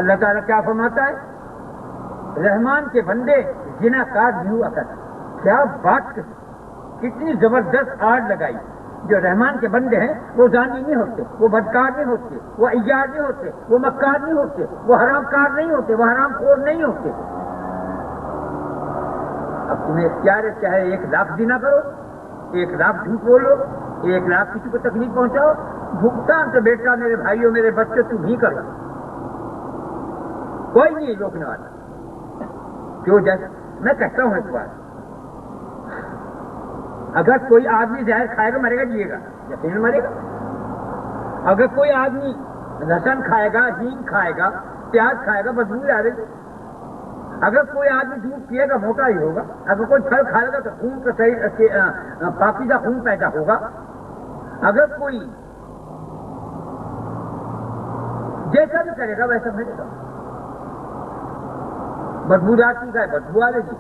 اللہ تعالیٰ کیا فرماتا ہے، رحمان کے بندے زنا کار نہیں ہوا کرتے، کیا بات کرتے، کتنی زبردست آڑ لگائی، جو رحمان کے بندے ہیں وہ زانی نہیں ہوتے، وہ بدکار نہیں ہوتے، وہ عیار نہیں ہوتے، وہ مکار نہیں ہوتے، وہ حرام کار نہیں ہوتے، وہ حرام خور نہیں ہوتے۔ اب تمہیں اختیار ہے، چاہے 1,00,000 زنا کرو، 1,00,000 جھوٹ بولو، 1,00,000 کسی کو تکلیف پہنچاؤ، بھگتان تو بیٹا میرے بھائیوں میرے بچوں تم ہی کرو، کوئی نہیں روکنے والا۔ جو جیسے میں کہتا ہوں ایک بات، اگر کوئی آدمی زہر کھائے گا مرے گا جیے گا، یقین مرے گا۔ اگر کوئی آدمی لہسن کھائے گا ہینگ کھائے گا پیاز کھائے گا بدبو آئے گی، اگر کوئی آدمی دودھ پیے گا موٹا ہی ہوگا، اگر کوئی پھل کھائے گا تو خون کا صحیح پاکیزہ خون پیدا ہوگا، اگر کوئی جیسا بھی کرے گا ویسا مرے گا۔ بدبو آتی ہے بدبو آئے گی،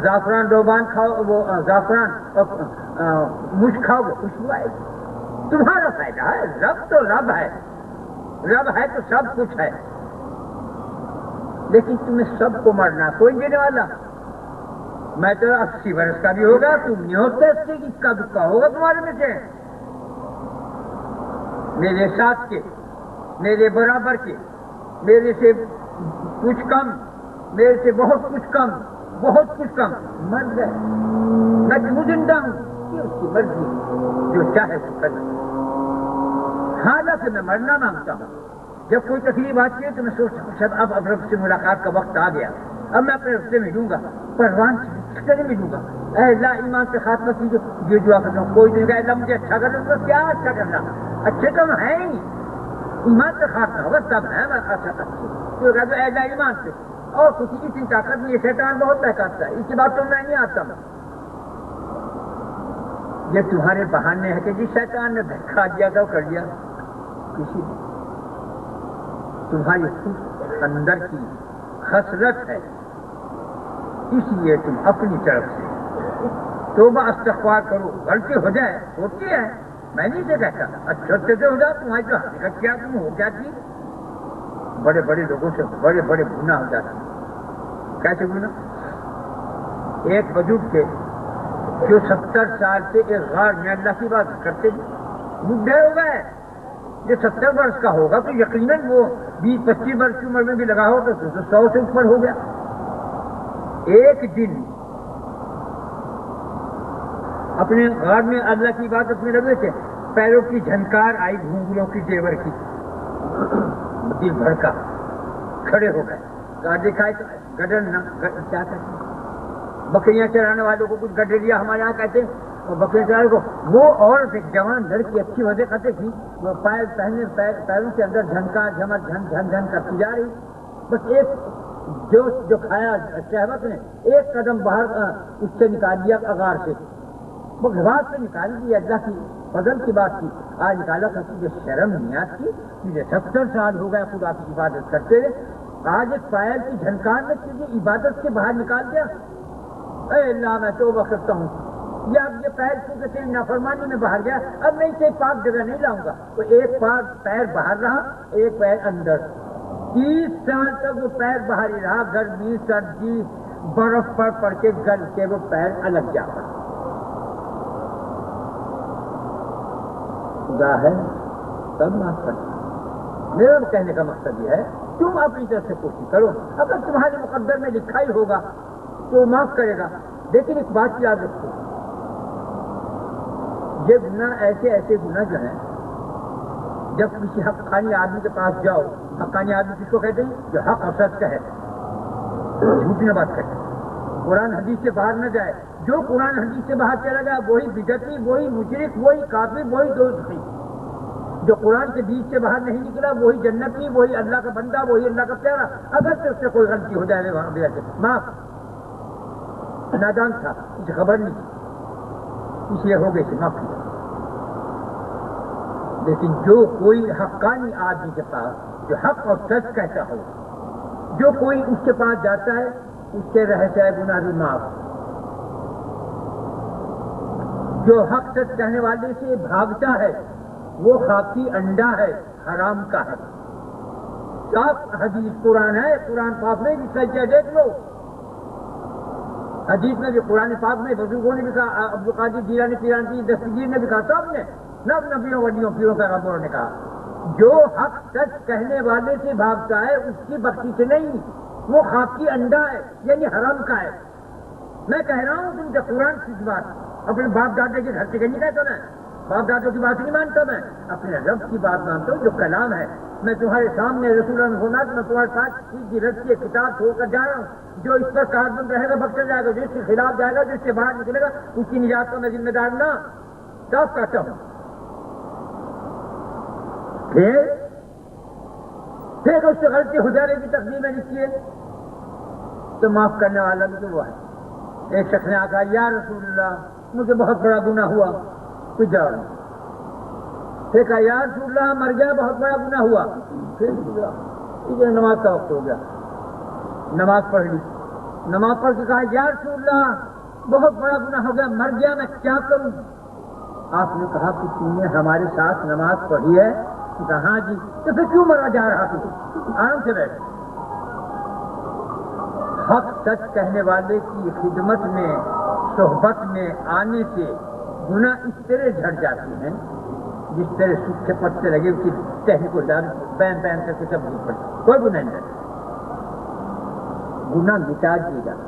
زعفران روبان کھاؤ وہ زعفران مشک کھاؤ گے خوشبو آئے گی، تمہارا فائدہ ہے، رب تو رب ہے، رب ہے تو سب کچھ ہے، لیکن تمہیں سب کو مرنا، کوئی دینے والا، میں تو 80 برس کا بھی ہوگا، تم نہیں ہوتے 80 کی کا ہوگا تمہارے میں سے، میرے ساتھ کے، میرے برابر کے، میرے سے کچھ کم، میرے سے بہت کچھ کم، بہت کچھ کم مر گئے، میں کیوں زندہ ہوں، یہ اس کی مرضی، جو چاہے تو کرے، حالانکہ میں مرنا مانگتا ہوں، جب کوئی تکلیف آتی ہے تو میں سوچتا ہوں شاید اب رب سے ملاقات کا وقت آ گیا، اب میں اپنے رب سے ملوں گا، پروان سے ملوں گا، اے اللہ ایمان سے خاتمہ کیجو، یہ دعا کرتا ہوں، کوئی نہیں کہا اللہ مجھے اچھا کرنا، تو کیا اچھا کرنا، اچھے تو ہیں ہی، ایمان سے خاتمہ ہوگا تب ہے میں اچھا تو کہتا اے اللہ ایمان سے، اور کسی کی چنتا کر یہ شیطان بہت بہکاتا ہے، اس کی بات تو میں نہیں آتا ہوں، یہ تمہارے بہانے ہیں کہ جس شیطان نے بہکا دیا تھا وہ کر دیا، کسی نے تمہاری خود اندر کی خسرت ہے، اس لیے تم اپنی طرف سے توبہ استغفار کرو، غلطی ہو جائے ہوتی ہے، میں نہیں سے کہتا اچھے سے ہو جائے، تمہاری جو حقیقت کیا تم ہو کیا تھی، بڑے بڑے لوگوں سے بڑے بڑے گناہ ہو جاتے ہیں، کیسے گناہ؟ ایک بزرگ تھے جو 70 سال سے ایک غار میں اللہ کی بات کرتے تھے، بڈھے ہو گئے، جو 70 برس کا ہوگا تو یقیناً وہ 20-25 برس کی عمر میں بھی لگا ہو تو 100 سے اوپر ہو گیا۔ ایک دن اپنے غار میں اللہ کی عبادت میں لگے تھے، پیروں کی جھنکار آئی گھنگروں کی زیور کی، دل بھڑکا، کھڑے ہو گئے، کہا دکھائے گڈر نہ کیا کہتے ہیں بکریاں چرانے والوں کو کچھ گڈریا ہمارے یہاں کہتے ہیں، اور بکریاں چرانے کو وہ عورت ایک جوان لڑکی اچھی وجہ کرتے تھی، وہ پیر پہنے پیروں کے اندر جھنکا جھمر جھن جھن جھن کرتی جا رہی، بس ایک جو کھایا شہوت نے ایک قدم باہر اس سے نکال دیا غار سے، وہ غار سے نکال دی، اللہ کی فضل کی بات کی، آج نکالا کہ تجھے شرم نہیں آتی، مجھے 70 سال ہو گیا خدا کی عبادت کرتے ہوئے، آج ایک پیر کی جھنکار میں تجھے عبادت سے باہر نکال دیا، اے اللہ میں توبہ کرتا ہوں، یا اب یہ پیر کیونکہ تیری نافرمانی میں باہر گیا، اب میں اسے پاک جگہ نہیں لاؤں گا، تو ایک پیر باہر رہا، ایک پیر اندر، 30 سال تک وہ پیر باہر ہی رہا، گرمی سردی برف پر پڑ کے گل کے وہ پیر الگ جا پڑا۔ خدا ہے تب معاف کرتا۔ میرا کہنے کا مقصد یہ ہے تم اپنی طرف سے کوشش کرو، اگر تمہارے مقدر میں لکھا ہی ہوگا تو معاف کرے گا، لیکن ایک بات یاد رکھو، یہ گناہ ایسے گناہ جو ہیں، جب کسی حقانی آدمی کے پاس جاؤ، حقانی آدمی کس کو کہتے ہیں؟ جو حق اور سچ کہے، جھوٹ نہ بات کرے، قرآن حدیث سے باہر نہ جائے، جو قرآن حدیث سے باہر چلا گیا وہی بدعتی، وہی مشرک، وہی کافر، وہی دوزخی، جو قرآن کے بیچ سے باہر نہیں نکلا وہی جنتی، وہی اللہ کا بندہ، وہی اللہ کا پیارا، اگر سے اس سے کوئی غلطی ہو جائے وہاں معاف، نادان تھا، کچھ خبر نہیں تھی، اس لیے ہو گئی تھی، معاف کیا۔ لیکن جو کوئی حقانی آدمی کے پاس جو حق اور سچ کہتا ہو، جو کوئی اس کے پاس جاتا ہے اس سے رہ جائے گناہ بھی معاف، جو حق سچ کہنے والے سے بھاگتا ہے وہ خاکی انڈا ہے، حرام کا ہے، صاف حدیث قرآن ہے، قرآن پاک میں بھی سچ ہے، دیکھ لو، حدیث میں بھی قرآن پاک میں بزرگوں نے بھی کہا، عبدالقادر جیلانی پیرانی دستگیر نے بھی کہا، سب نے نب نبیوں ولیوں پیروں پیغمبروں نے کہا، جو حق سچ کہنے والے سے بھاگتا ہے اس کی بخشش سے نہیں، وہ خاکی انڈا ہے، یعنی حرام کا ہے۔ میں کہہ رہا ہوں تم سے قرآن کی بات، اپنے باپ دادا کے گھر سے نہیں کہتا میں، باپ دادوں کی بات نہیں مانتا میں، اپنے رب کی بات مانتا ہوں جو کلام ہے۔ میں تمہارے سامنے رسول اللہ ہونا، میں تمہارے ساتھ کی رد کی کتاب چھوڑ کر جا رہا ہوں، جو اس پر کاربن رہے گا بخشا جائے گا، جو اس کے خلاف جائے گا، جو اس سے باہر نکلے گا اس کی نجات کا میں ذمہ دار نہ صاف کہتا ہوں۔ پھر اس سے غلطی ہو جانے کی تقدیر میں لکھی ہے تو معاف کرنے والا بھی تو وہ ہے۔ ایک شخص نے کہا یا رسول اللہ مجھے بہت بڑا گناہ ہوا، کچھ جاؤ نہیں، پھر کہا یا رسول اللہ مر گیا، بہت بڑا گناہ ہوا، پھر نماز کا وقت ہو گیا، نماز پڑھ لی، نماز پڑھ کے کہا یا رسول اللہ بہت بڑا گناہ ہو گیا، مر گیا، میں کیا کروں؟ آپ نے کہا کہ تم نے ہمارے ساتھ نماز پڑھی ہے؟ کہا ہاں جی، تو پھر کیوں مرا جا رہا تھا؟ آرام سے بیٹھ۔ حق سچ کہنے والے کی خدمت میں صحبت میں آنے سے گناہ اس طرح جھڑ جاتے ہیں جس طرح سوکھے پتے لگے اس کی ٹہنی کو ڈال پین کر کے سب دور پڑتے، کوئی گناہ نہیں رہتا، گناہ مٹا دیے جاتا۔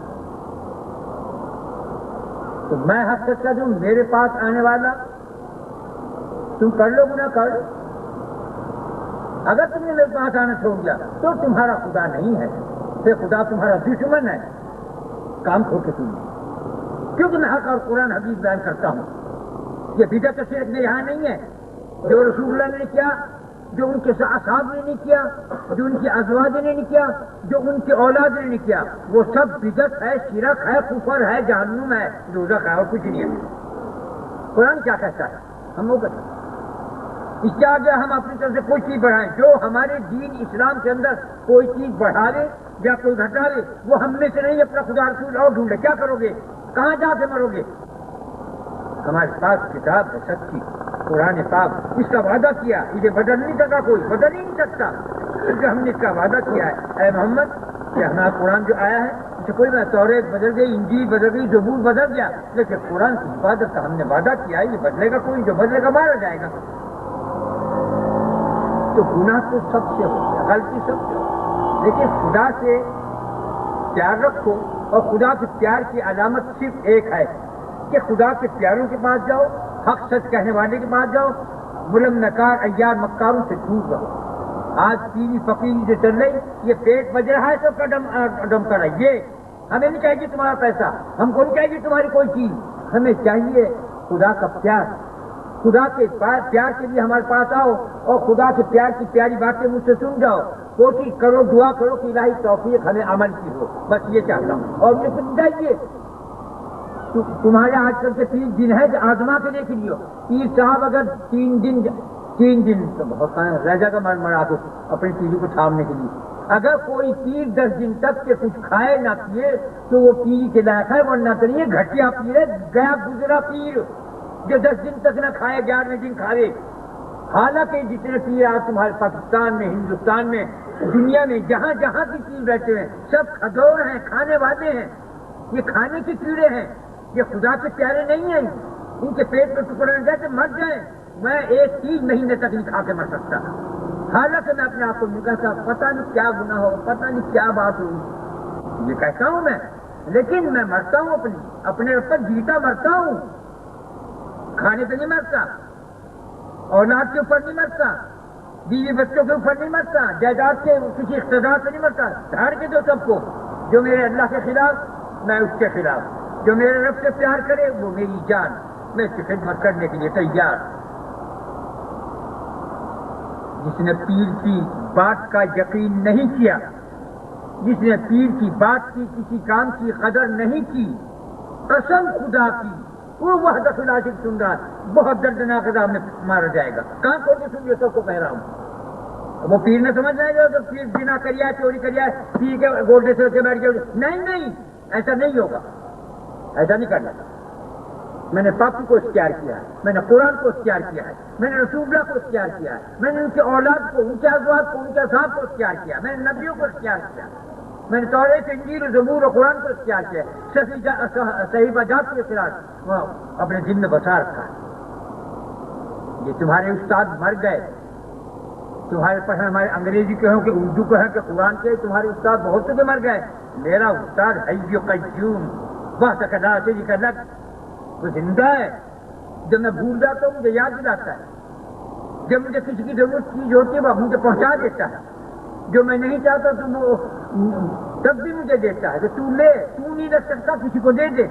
تو میں حق سچ کہہ دوں میرے پاس آنے والا تم کر لو گناہ کر لو، اگر تم نے میرے پاس آنا چھوڑ دیا تو تمہارا خدا نہیں ہے، پھر خدا تمہارا دشمن ہے، کام کھو کے تم کیونکہ میں حق اور قرآن حدیث بیان کرتا ہوں۔ یہ بدعت شرک میں یہاں نہیں ہے، جو رسول اللہ نے کیا، جو ان کے اصحاب نے نہیں کیا، جو ان کی ازواج نے نہیں کیا، جو ان کی اولاد نے نہیں کیا، وہ سب بدعت ہے، شرک ہے، کفر ہے، جہنم ہے، دوزخ ہے، اور کچھ نہیں ہے۔ قرآن کیا کہتا ہے ہم وہ کہتے ہیں، اس کے آگے ہم اپنی طرف سے کوئی چیز بڑھائیں، جو ہمارے دین اسلام کے اندر کوئی چیز بڑھاوے یا کوئی گھٹاوے وہ ہم میں سے نہیں، اپنا خدا رسول اور ڈھونڈے، کیا کرو گے؟ کہاں جا کے مرو گے؟ ہمارے پاس کتاب ہے سچی، قرآن پاک، اس کا وعدہ کیا، اسے بدل نہیں سکا، کوئی بدل ہی نہیں سکتا، کیونکہ ہم نے اس کا وعدہ کیا ہے اے محمد کہ ہمارا قرآن جو آیا ہے اسے کوئی نہ، توریت بدل گئی، انجیل بدل گئی، زبور بدل گیا، لیکن قرآن کی حفاظت کا ہم نے وعدہ کیا ہے، یہ بدلے گا کوئی، جو بدلے گا مارا جائے گا۔ تو گناہ تو سب سے ہو گیا، غلطی سب سے ہو، لیکن خدا سے پیار رکھو، اور خدا کے پیار کی علامت صرف ایک ہے کہ خدا کے پیاروں کے پاس جاؤ، حق سچ کہنے والے کے پاس جاؤ، ظلم نکار عیار مکاروں سے دور رہو۔ آج پیری فقیری سے چل رہی، یہ پیٹ بج رہا ہے سب کا ڈم کر رہا ہے۔ یہ ہمیں نہیں چاہیے تمہارا پیسہ، ہم کو نہیں چاہیے تمہاری کوئی چیز، ہمیں چاہیے خدا کا پیار۔ خدا کے پیار کے لیے ہمارے پاس آؤ اور خدا کے پیار کی پیاری باتیں مجھ سے سن جاؤ، کوشش کرو، دعا کرو کہ الہی توفیق ہمیں عمل کی ہو، بس یہ چاہتا ہوں۔ اور مجھے سن جائیے، تمہارے آج کل کے 30 دن ہے کہ آزما کے دیکھ لیو، پیر صاحب اگر 3 دن تو بہت رہ جائے گا مرا کے اپنی چیزوں کو تھامنے کے لیے، اگر کوئی پیر 10 دن تک کے کچھ کھائے نہ پیے تو وہ پیری کے لائق ہے، ورنہ تو نہیں گھٹیا پیر ہے، گیا گزرا پیر جو 10 دن تک نہ کھائے 11ویں دن کھائے۔ حالانکہ جتنے پیر آج تمہارے پاکستان میں، ہندوستان میں، دنیا میں جہاں جہاں کی چیز بیٹھے ہیں سب کھدور ہیں، کھانے والے ہیں، یہ کھانے کے کیڑے ہیں، یہ خدا کے پیارے نہیں ہیں، ان کے پیٹ میں ٹکڑے جائے تو مر جائیں۔ میں 1 مہینے تک نہیں کھا کے مر سکتا، حالانکہ میں اپنے آپ کو نہیں کہتا پتہ نہیں کیا گناہ ہو، پتہ نہیں کیا بات ہو، یہ کہتا ہوں میں، لیکن میں مرتا ہوں اپنے اوپر جیتا مرتا ہوں، کھانے پہ نہیں مرتا، اولاد کے اوپر نہیں مرتا، بیوی بچوں کے اوپر نہیں مرتا، جائیداد کے کسی اقتدار سے نہیں مرتا، دھاڑ کے دو سب کو، جو میرے اللہ کے خلاف میں اس کے خلاف، جو میرے رب سے پیار کرے وہ میری جان، میں اس کی خدمت کرنے کے لیے تیار۔ جس نے پیر کی بات کا یقین نہیں کیا، جس نے پیر کی بات کی کسی کام کی قدر نہیں کی، قسم خدا کی وہ وحدت لا شریک سن رہا ہے، بہت دردناک عذاب میں مارا جائے گا۔ کہاں کھول کے سن، سب کو کہہ رہا ہوں، وہ پیر نے سمجھ جائے گا تو پیر بنا کریا چوری کریا پیر کے گولڈے سے بیٹھ گیا، نہیں ایسا نہیں ہوگا، ایسا نہیں کرنا۔ میں نے پاکی کو اختیار کیا ہے، میں نے قرآن کو اختیار کیا ہے، میں نے رسول اللہ کو اختیار کیا ہے، میں نے ان کے اولاد کو، ان کے ازواج کو، ان کے اصحاب کو اختیار کیا، میں نے نبیوں کو اختیار کیا، میں نے توریت، انجیل، زبور اور قرآن کو اختیار کیا، صحیفہ جات کے خلاف اپنے دل میں بسا رکھا ہے۔ یہ تمہارے استاد مر گئے، تمہارے پڑھنے ہمارے انگریزی کے ہوں کہ اردو کے ہیں کہ قرآن کے، تمہارے استاد بہت سے مر گئے، میرا استاد حی قیوم وحدہ لا شریک لہ، وہ زندہ ہے، جب میں بھول جاتا ہوں مجھے یاد دلاتا ہے، جب مجھے کسی کی ضرورت چیز ہوتی ہے وہ مجھے پہنچا دیتا ہے، جو میں نہیں چاہتا تو وہ تب بھی مجھے دیتا ہے کہ تو لے، تو نہیں رکھ سکتا کسی کو دے دے۔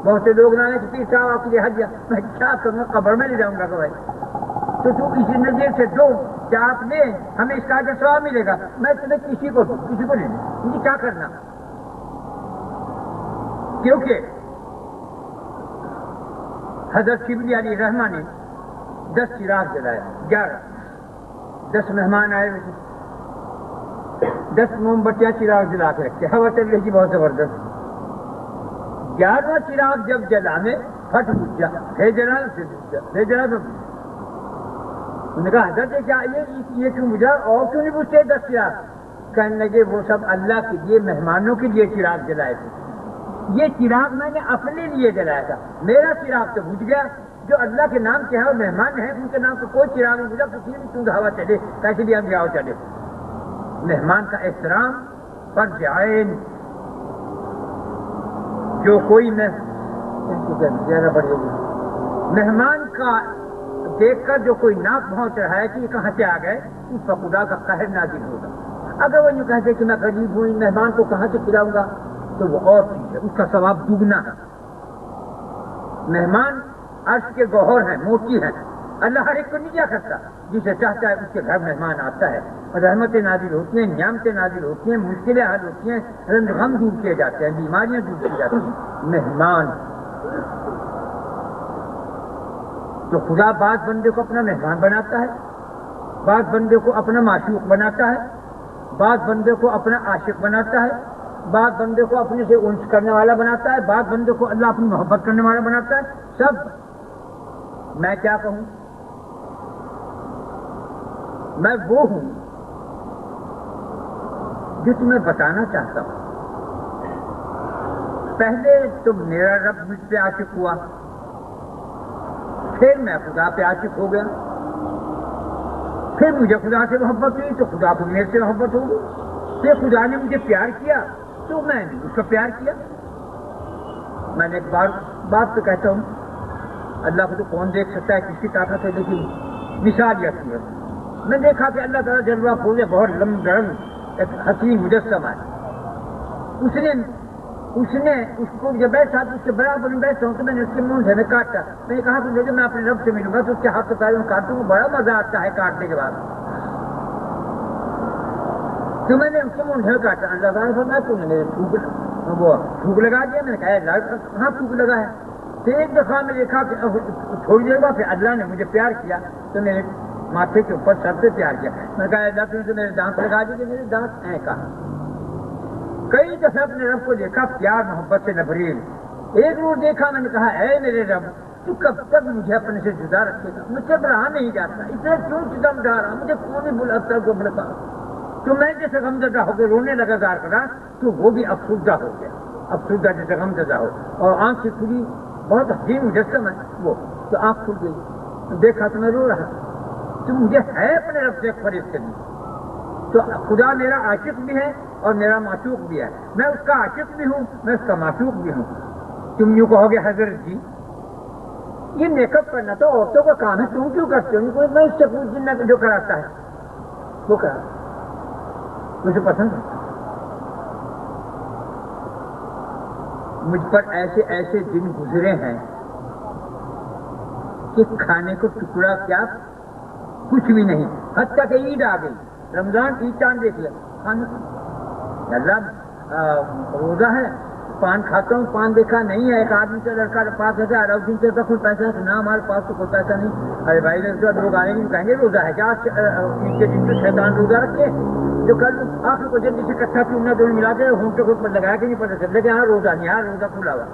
بہت سے لوگ نہ کہ پیر صاحب آپ کے لیے حج، میں کیا کروں گا، قبر میں لے جاؤں گا کہ بھائی تو اسی نظر سے دو، کیا آپ لیں ہمیں اس کا ثواب ملے گا، میں تمہیں کسی کو لے دوں، مجھے کیا کرنا، کیونکہ حضرت شبلی علیہ رحمہ نے 10 چراغ جلائے، 10 مہمان آئے ہوئے تھے، 10 موم بتیاں چراغ جلا کے رکھتے، ہوا چل رہی تھی بہت زبردست، 11واں چراغ جب جلانے پھٹ بجھ جا، پھر جلا انہوں نے کہا حضرت کیا یہ کیوں بجھا اور کیوں نہیں بجھتے 10 چراغ؟ کہنے لگے وہ سب اللہ کے لیے، مہمانوں کے لیے چراغ جلائے تھے، یہ چراغ میں نے اپنے لیے جلایا تھا، میرا چراغ تو بجھ گیا، جو اللہ کے نام کے ہیں اور مہمان ہیں ان کے نام کو کوئی چراغ نہیں بجھا، کسی بھی تند ہوا چلے، کیسے بھی ہم جاؤ چلے۔ مہمان کا احترام فرض عین، جو کوئی مہمان کا دیکھ کر جو کوئی ناک پہنچ رہا ہے کہ یہ کہاں سے آ گئے، اس پر خدا کا قہر نازل ہوگا۔ اگر وہ یوں کہتے کہ میں غریب ہوں، ان مہمان کو کہاں سے کھلاؤں گا، تو وہ اور چیز ہے، اس کا ثواب دگنا ہے۔ مہمان عرش کے گوہر ہیں، موتی ہیں، اللہ ہر ایک کو نہیں جا سکتا، جسے چاہتا ہے اس کے گھر مہمان آتا ہے، رحمتیں نازل ہوتی ہیں، نعمتیں نازل ہوتی ہیں، مشکلیں حل ہوتی ہیں، غم دور کیے جاتے ہیں، بیماریاں دور کی جاتی ہیں۔ مہمان تو خدا بعض بندے کو اپنا مہمان بناتا ہے، بعض بندے کو اپنا معشوق بناتا ہے، بعض بندے کو اپنا عاشق بناتا ہے، بعض بندے کو اپنے سے انس کرنے والا بناتا ہے، بعض بندے کو اللہ اپنی محبت کرنے والا بناتا ہے، سب میں کیا کہوں، میں وہ ہوں جو تمہیں بتانا چاہتا ہوں۔ پہلے تو میرا رب مجھ پہ عاشق ہوا، پھر میں خدا پہ عاشق ہو گیا، پھر مجھے خدا سے محبت ہوئی تو خدا کو میرے سے محبت ہوگی، پھر خدا نے مجھے پیار کیا تو میں نے اس کا پیار کیا۔ میں نے ایک بات تو کہتا ہوں، اللہ کو تو کون دیکھ سکتا ہے، کس کی طاقت ہے، لیکن مثال یہ ہے، میں دیکھا کہ اللہ تعالیٰ جلوہ فروز ہے، بہت لمبا ایک حسین مجسمہ ہے، اس نے اس کو جب بیٹھا تو اس کے برابر میں بیٹھا ہوں تو میں نے اس کے منہ سے میں کاٹا، میں نے کہا کہ میں اپنے رب سے ملوں گا تو اس کے ہاتھ پیروں میں کاٹوں گا، بڑا مزہ آتا ہے کاٹنے کے بعد، تو میں نے اس کے منہ سے کاٹا، اللہ تعالیٰ نے فرمایا تو نے میرے تھوک لگا دیا، میں نے کہا کہاں تھوک لگا ہے، پھر ایک دفعہ میں دیکھا کہ تھوڑی دیر بعد پھر اللہ نے مجھے پیار کیا تو میرے ماتھے کے اوپر سر سے پیار کیا، میں نے کہا اللہ تم نے میرے دانت لگا دیے، میرے دانت ہیں کہا، کئی دفعہ اپنے رب کو دیکھا پیار محبت سے نبریل، ایک روز دیکھا میں نے کہا اے میرے رب تو کب تک مجھے اپنے سے جدا رکھے گا، مجھ سے رہا نہیں جاتا، اتنا کیوں ستم ڈھا رہا، مجھے کون نہیں بلاتا کو بڑھتا، تو میں جیسے غمزدہ ہو کے رونے لگا زار کرا تو وہ بھی افسردہ ہو گیا، افسردہ جیسے غمزدہ ہو، اور آنکھ سے کھلی، بہت حسین مجسم ہے وہ، تو آنکھ کھل گئی، دیکھا تو میں رو رہا، تو مجھے ہے اپنے رب سے فریب کرنی، تو خدا میرا عاشق بھی ہے اور میرا معشوق بھی ہے، میں اس کا عاشق بھی ہوں، میں اس کا معشوق بھی ہوں۔ تم یوں کہو گے حضرت جی یہ میک اپ کرنا تو عورتوں کا کام ہے، تم کیوں کرتے ہو؟ میں اس سے پوچھ جننا جو کراتا ہے وہ کرا، مجھے پسند ہے، مجھ پر ایسے ایسے دن گزرے ہیں کہ کھانے کو ٹکڑا کیا کچھ بھی نہیں، حتیٰ کہ عید آ گئی، رمضان عید چاند دیکھ لیا، کھانے کو اللہ روزہ ہے، پان کھاتا ہوں، پان دیکھا نہیں ہے، ایک آدمی سے لڑکا پاس ہے ارب دن سے کوئی پیسہ ہے، نہ ہمارے پاس تو کوئی پیسہ نہیں، ارے بھائی لوگ آنے گے کہیں گے روزہ ہے کیا، عید کے دن سے شیطان روزہ رکھے، جو کل آخر کو جلدی سے کٹھا چونا دونوں ملا کے ہونٹوں کو اوپر لگایا کہ نہیں پتہ چل رہا کہ ہاں روزہ نہیں، ہاں روزہ کھلا ہوا،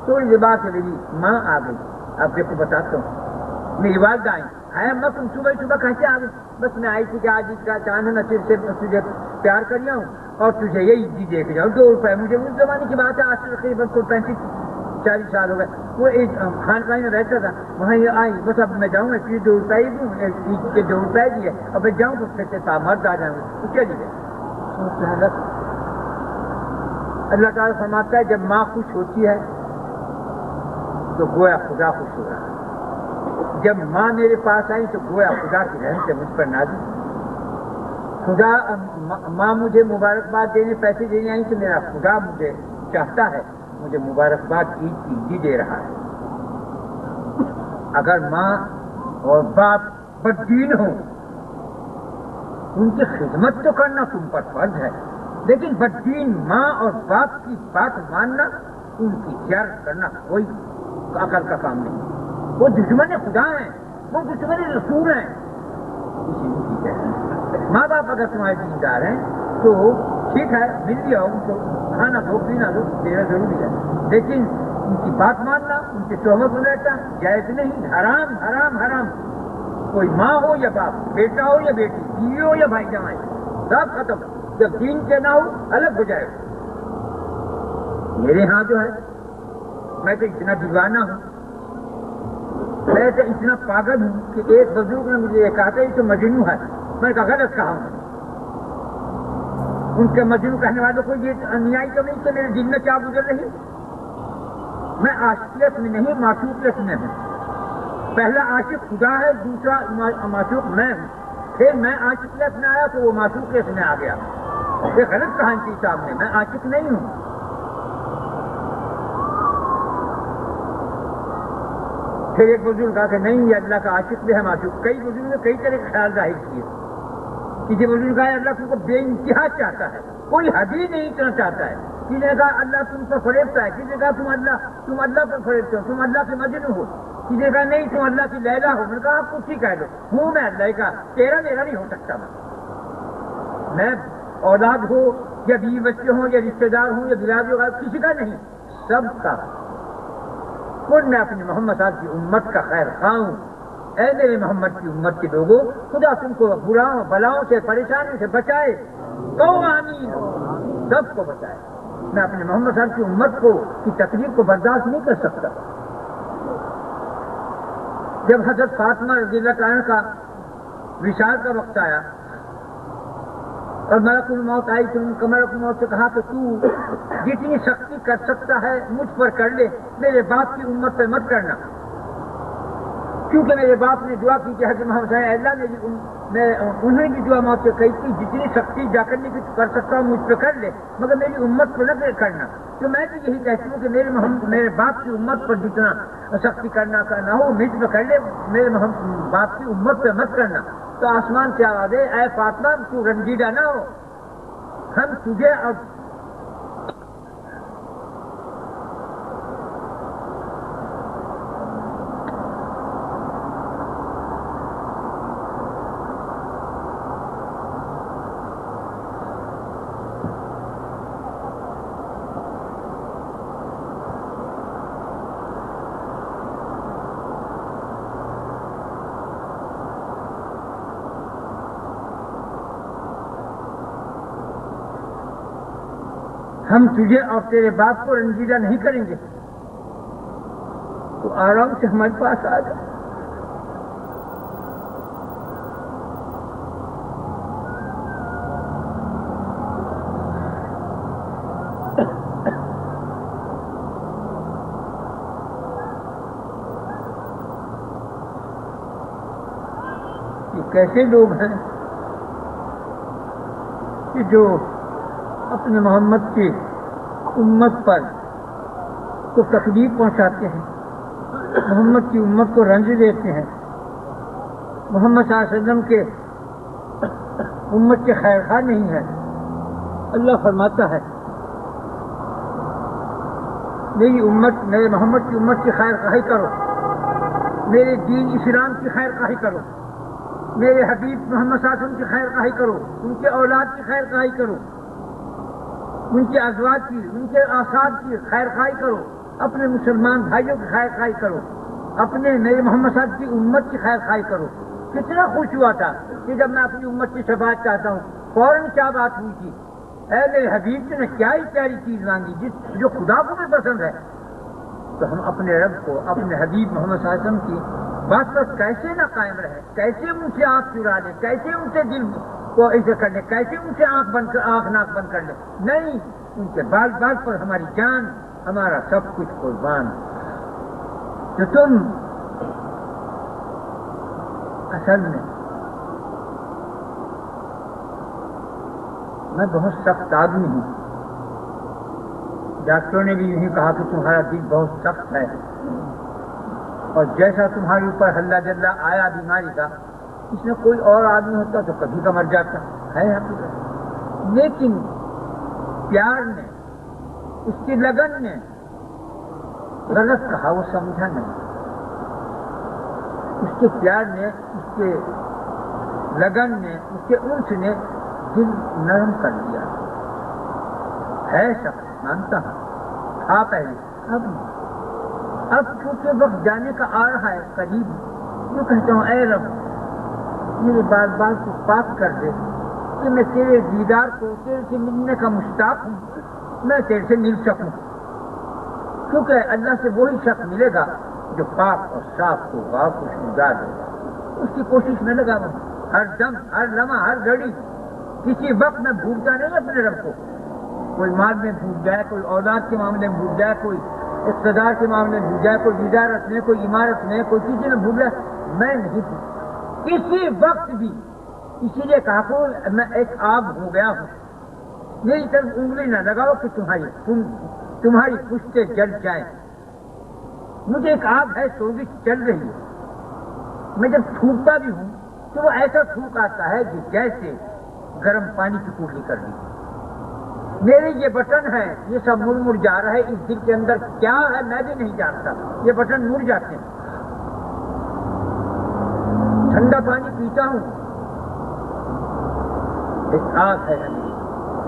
تھوڑی دیر بعد چلے گی ماں آ گئی، آپ دیکھو بتاتا ہوں، میری والدہ آئی، ہے اماں تم صبح کیسے آ گئی؟ بس میں آئی تھی کہ آج عید کا چاند ہے، میں سے تجھے پیار کر لیا ہوں اور تجھے یہ عید دیکھ جاؤ، 2 روپئے، مجھے اس زمانے کی بات ہے، آج سے تقریباً 35-40 سال ہو گئے، وہ ایک خانقاہ میں رہتا تھا، وہاں یہ آئی، بس اب میں جاؤں گا پھر 2 روپئے ہی دوں، عید کے 2 روپئے دیے، اب میں جاؤں تو پھر سے مرد آ جاؤں گا، تو چلی گئے۔ اللہ تعالیٰ فرماتا ہے جب ماں خوش ہوتی ہے تو گویا خدا خوش ہو رہا ہے، جب ماں میرے پاس آئی تو گویا خدا کی رحمت مجھ پر نازل، خدا ماں مجھے مبارکباد دینے پیسے دینے آئی تو میرا خدا مجھے چاہتا ہے مجھے مبارکباد عید کی دے رہا ہے۔ اگر ماں اور باپ بددین ہوں ان کی خدمت تو کرنا تم پر فرض ہے، لیکن بددین ماں اور باپ کی بات ماننا، ان کی زیارت کرنا کوئی عقل کا کام نہیں، وہ دشمن خدا ہیں، وہ دشمن رسول ہیں، ماں باپ اگر تمہارے دیندار ہیں تو ٹھیک ہے مل جاؤ، ان کو کھانا دو پینا دو دینا ضروری ہے، لیکن ان کی بات ماننا، ان کی صحبت میں رہنا جائز نہیں، حرام حرام حرام، کوئی ماں ہو یا باپ، بیٹا ہو یا بیٹی، بیوی ہو یا بھائی جمائی، سب ختم، جب دین کے نہ ہو الگ ہو جائے۔ میرے ہاں جو ہے میں تو اتنا دیوانہ ہوں، میں تو اتنا پاگل ہوں کہ ایک بزرگ نے مجھے یہ کہا تھا یہ تو مجنون ہے، میں نے کہا غلط کہا ہوں، ان کے مجنون کہنے والوں کو یہ انیائی تو نہیں کہ میرے دل میں کیا گزر رہی، میں عاشقیت میں نہیں معشوقیت میں ہوں، پہلا عاشق خدا ہے، دوسرا معشوق میں ہوں، پھر میں عاشقیت میں آیا تو وہ معشوقیت میں آ گیا، یہ غلط کہا ان کے سامنے، میں عاشق نہیں ہوں۔ پھر ایک بزرگ کہا کہ نہیں یہ اللہ کا عاشق بھی ہے معشوق، کئی بزرگوں نے کئی طرح کے خیال ظاہر کیے، کسی بزرگ کہا اللہ تم کو بے انتہا چاہتا ہے، کوئی حد ہی نہیں اتنا چاہتا ہے، کسی نے کہا اللہ تم پر فریبتا ہے، کسی نے کہا تم اللہ پر فریبتے ہو، تم اللہ کے مجنون ہو، کسی نے کہا نہیں تم اللہ کی لیلا ہو، میں نے کہا آپ کچھ ہی کہہ دو، ہوں میں اللہ کا، تیرا میرا نہیں ہو سکتا، میں اولاد ہو یا بیوی بچے ہوں یا رشتے دار ہوں یا برادری ہو، کسی کا نہیں، سب کا، خود میں اپنی محمد صاحب کی امت کا خیر خواہ ہوں، اے میرے محمد کی امت کے لوگوں خدا تم کو براؤں بلاؤں سے پریشانیوں سے بچائے، کہو آمین، سب کو بچائے، میں اپنے محمد صاحب کی امت کو کی تکلیف کو برداشت نہیں کر سکتا۔ جب حضرت فاطمہ رضی اللہ عنہ کا وصال کا وقت آیا اور ملک الموت آئی تو ملک الموت سے کہا کہ تو جتنی سختی کر سکتا ہے مجھ پر کر لے، میرے باپ کی امت پہ مت کرنا، کیونکہ میرے باپ نے دعا کی کہ حضرت محمد صلی اللہ علیہ وسلم انہوں نے بھی دعا موت سے کہی تھی جتنی سختی جا کرنے کی کر سکتا ہوں مجھ پہ کر لے، مگر میری امت پہ نہ کرنا۔ تو میں بھی یہی کہتی ہوں کہ میرے باپ کی امت پر جتنا سختی کرنا ہو مجھ پہ کر لے، میرے باپ کی امت پہ مت کرنا۔ تو آسمان سے آواز ہے، اے فاطمہ تو رنجیدہ نہ ہو، ہم تجھے اور ہم تجھے اور تیرے باپ کو رنجیدہ نہیں کریں گے، تو آرام سے ہمارے پاس آ جا۔ یہ کیسے لوگ ہیں کہ جو اپنے محمد کی امت پر کو تکلیف پہنچاتے ہیں، محمد کی امت کو رنج دیتے ہیں، محمد صلی اللہ علیہ وسلم کے امت کے خیر خواہ نہیں ہے۔ اللہ فرماتا ہے میری امت، میرے محمد کی امت کی خیر خواہی کرو، میرے دین اسلام کی خیر خواہی کرو، میرے حبیب محمد صلی اللہ علیہ وسلم کی خیر خواہی کرو، ان کے اولاد کی خیر خواہی کرو، ان کے ازواج کی، ان کے آثار کی خیر خواہی کرو، اپنے مسلمان بھائیوں کی خیر خواہی کرو، اپنے میرے محمد صاحب کی امت کی خیر خواہی کرو۔ کتنا خوش ہوا تھا کہ جب میں اپنی امت کی شفاعت چاہتا ہوں، فوراً کیا بات ہوئی تھی، اے میرے حبیب نے کیا ہی پیاری چیز مانگی جو خدا کو بھی پسند ہے۔ تو ہم اپنے رب کو، اپنے حبیب محمد صلی اللہ علیہ وسلم کی بات پر کیسے نہ قائم رہے، کیسے ان سے آنکھ چرا لے، کیسے ان سے دل کو ایسے کر لے، کیسے ان سے آنکھ ناک بند کر لے؟ نہیں، ان کے بال بال پر ہماری جان، ہمارا سب کچھ قربان۔ تو تم اصل میں بہت سخت آدمی ہوں، ڈاکٹروں نے بھی یہی کہا کہ تمہارا دل بہت سخت ہے، اور جیسا تمہارے اوپر ہلا جلا آیا بیماری کا، اس میں کوئی اور آدمی ہوتا تو کبھی کا مر جاتا ہے حقیقت۔ لیکن پیار نے، اس کی لگن نے غلط کہا، وہ سمجھا نہیں، اس کے پیار نے، اس کے لگن نے، اس کے انس نے دل نرم کر دیا۔ ہے شخص مانتا ہوں، تھا پہلے، اب چونکہ وقت جانے کا آ رہا ہے قریب، جو کہتا ہوں اے رب میرے بار بار کو پاک کر دے کہ میں تیرے دیدار کو، تیرے سے ملنے کا مشتاق ہوں، میں تیرے سے مل سکوں، کیونکہ اللہ سے وہی شخص ملے گا جو پاک اور صاف ہوگا، خوشگوار ہوگا۔ اس کی کوشش میں لگا ہوں، ہر دم، ہر لمحہ، ہر گھڑی، کسی وقت میں بھولتا نہیں اپنے رب کو۔ کوئی مال میں بھول جائے، کوئی اولاد کے معاملے میں بھول جائے، کوئی اقتدار کے معاملے میں بھول جائے، کوئی وزارت میں، کوئی عمارت میں، کوئی کسی میں بھول جائے، میں نہیں بھول کسی وقت بھی۔ اسی لیے کہا کہ میں ایک آگ ہو گیا ہوں، میری طرف انگلی نہ لگاؤ کہ تمہاری پشتیں جل جائیں۔ مجھے ایک آگ ہے، سوزش چل رہی ہے، میں جب تھوکتا بھی ہوں تو وہ ایسا تھوک آتا ہے کہ جیسے گرم پانی کی کوٹلی کر دی۔ میرے یہ بٹن ہے، یہ سب مڑ مڑ جا رہا ہے، اس دل کے اندر کیا ہے میں بھی نہیں جانتا، یہ بٹن مڑ جاتے ہیں۔ ٹھنڈا پانی پیتا ہوں، ایک آگ ہے،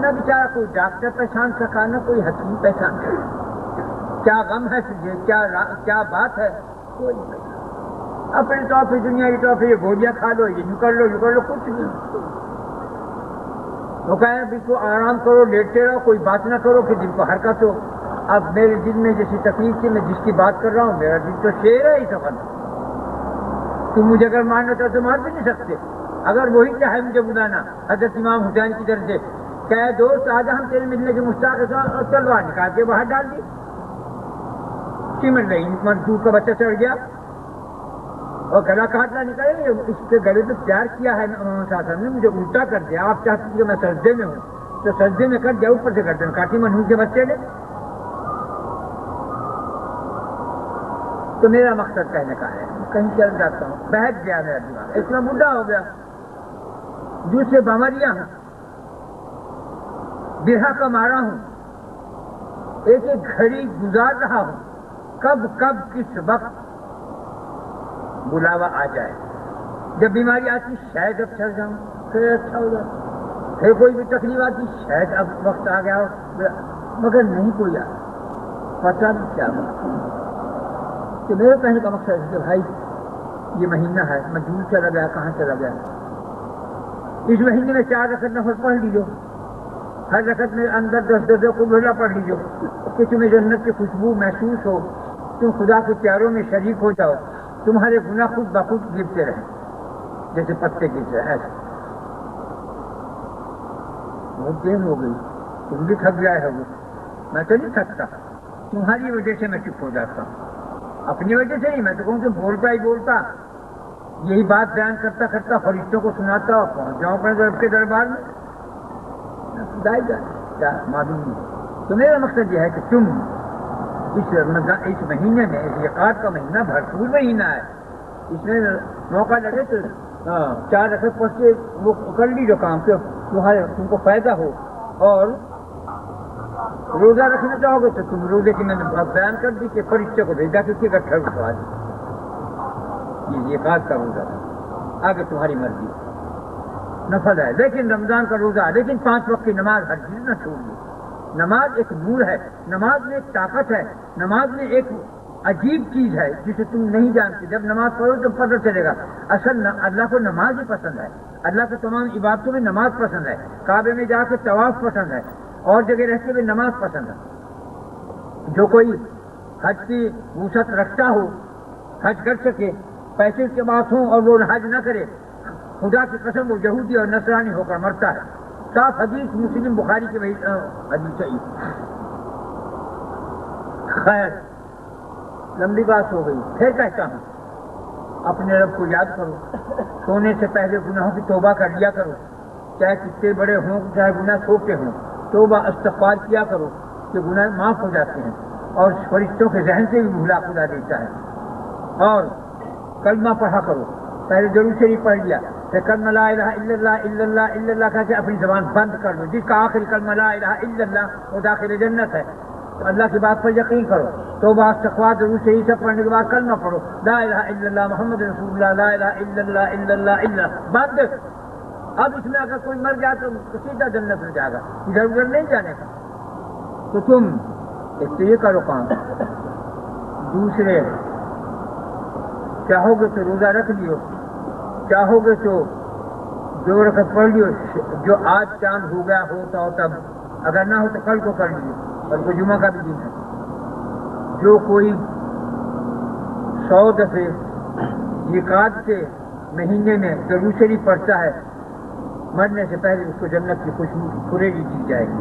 نہ بیچارہ کوئی ڈاکٹر پہچان سکا، نہ کوئی حکیم پہچان سکا، کیا غم ہے تجھے، کیا بات ہے، کوئی نہیں۔ اپنے طور پہ دنیا کی طور پہ یہ گولیاں کھا لو، یہ کر لو، کچھ نہیں۔ وہ کہے بالکل آرام کرو، لیٹتے رہو، کوئی بات نہ کرو کہ دل کو حرکت ہو۔ اب میرے دل میں جیسی تکلیف تھی، میں جس کی بات کر رہا ہوں، میرا دل تو شیر ہے اس وقت، تم مجھے اگر مارنا چاہو تو مار بھی نہیں سکتے، اگر وہی چاہے مجھے بلانا حضرت امام حسین کی طرف سے کہ دوست آجا ہم تیرے ملنے کے مشتاق ہیں، اور تلوار نکال کے باہر ڈال دی، سمجھ رہی مزدور کا بچہ چڑھ گیا اور گلا کاٹنا نکلے، اس کے گلے پہ پیار کیا ہے نے مجھے الٹا کر دیا، آپ چاہتے ہیں کہ میں سجدے میں ہوں تو سجدے میں کر دیا، اوپر سے کر دیا، کاٹی منہور کے بچے نے۔ تو میرا مقصد کہنے کا ہے، کہیں چل جاتا ہوں، بہت گیا میرا دماغ، اتنا بڈھا ہو گیا، جو سے بمریا ہوں، برہا کا مارا ہوں، ایک ایک گھڑی گزار رہا ہوں، کب کس وقت بلاوا آ جائے، جب بیماری آتی شاید اب چل جاؤں، پھر اچھا ہو جائے، پھر کوئی بھی تکلیف آتی شاید اب وقت آ گیا ہو، مگر نہیں کوئی آ، پتہ نہیں کیا ہوا۔ تو میرے کہنے کا مقصد ہے کہ بھائی یہ مہینہ ہے، میں دور چلا گیا، کہاں چلا گیا، اس مہینے میں 4 رکعت نفل پڑھ لیجو، ہر رکعت میں اندر 10 قل اللہ پڑھ لیجو کہ تمہیں جنت کی خوشبو محسوس ہو، تم خدا کے پیاروں میں شریک ہو جاؤ، تمہارے گناہ خود بخود گرتے رہیں جیسے پتے گرتے ہیں۔ ایسے بہت دیر ہو گئی، تم بھی تھک گئے ہو، میں تو نہیں تھکتا، تمہاری وجہ سے میں چپ ہو جاتا ہوں، اپنی وجہ سے نہیں، میں تو کہوں کہ بولتا ہی بولتا یہی بات بیان کرتا کرتا فرشتوں کو سناتا اور پہنچ جاؤں اپنے رب کے دربار میں، خدائی کیا معلوم نہیں۔ تو میرا مقصد یہ ہے کہ تم اس مہینے میں، اس یقات کا مہینہ بھرپور مہینہ ہے، اس میں موقع لگے تو 4 رکعت پڑھ کے وہ کر لیجو کام کہ تم کو فائدہ ہو، اور روزہ رکھنا چاہو گے تو تم روزے کی میں نے بیان کر دی کہ فرشتے کو بھیجا کہ اکٹھا اٹھوا دی، یہ یقات کا روزہ ہے، آگے تمہاری مرضی، نفل ہے لیکن رمضان کا روزہ ہے، لیکن 5 وقت کی نماز ہر چیز نہ چھوڑیے۔ نماز ایک نور ہے، نماز میں ایک طاقت ہے، نماز میں ایک عجیب چیز ہے جسے تم نہیں جانتے، جب نماز پڑھو تو پتہ چلے گا اصل اللہ کو نماز ہی پسند ہے، اللہ کو تمام عبادتوں میں نماز پسند ہے، کعبے میں جا کے طواف پسند ہے، اور جگہ رہتے ہوئے نماز پسند ہے۔ جو کوئی حج کی وسعت رکھتا ہو، حج کر سکے، پیسے کے پاس ہوں اور وہ حج نہ کرے، خدا کی قسم وہ یہودی اور نصرانی ہو کر مرتا ہے۔ صاف حدیث مسلم بخاری کے حدیث صحیح۔ خیر لمبی بات ہو گئی، پھر کہتا ہوں اپنے رب کو یاد کرو، سونے سے پہلے گناہوں کی توبہ کر لیا کرو، چاہے کتنے بڑے ہوں چاہے گناہ چھوٹے ہوں، توبہ استغفار کیا کرو کہ گناہ معاف ہو جاتے ہیں، اور فرشتوں کے ذہن سے بھی بھولا خدا دیتا ہے۔ اور کلمہ پڑھا کرو، پہلے ضرور شریف پڑھ لیا، پھر کلمہ لا الہ الا اللہ الا اللہ الا اللہ کہہ کے اپنی زبان بند کر لو، جس کا آخری کلمہ لا الہ الا اللہ وہ داخل جنت ہے، تو اللہ کی بات پر یقین کرو، توبہ استغفار ضرور شریف سے پڑھنے کے بعد کلمہ پڑھو، لا الہ الا اللہ محمد رسول اللہ، لا الہ الا اللہ الا اللہ الا اللہ، بند۔ اب اس میں اگر کوئی مر جائے تو سیدھا جنت میں جائے گا، ادھر ادھر نہیں جانے کا۔ تو تم ایک تو یہ کرو کام، دوسرے چاہو گے تو روزہ رکھ لیو، چاہو گے تو 2 رکعت پڑھ لیو، جو آج چاند ہو گیا ہوتا ہو تب، اگر نہ ہو تو کل کو کر لیو، کل کو جمعہ کا بھی دن ہے۔ جو کوئی 100 دفعے یقات کے مہینے میں ضرور شریف پڑھتا ہے، مرنے سے پہلے اس کو جنت کی خوشبو کھریلی دی جائے گی۔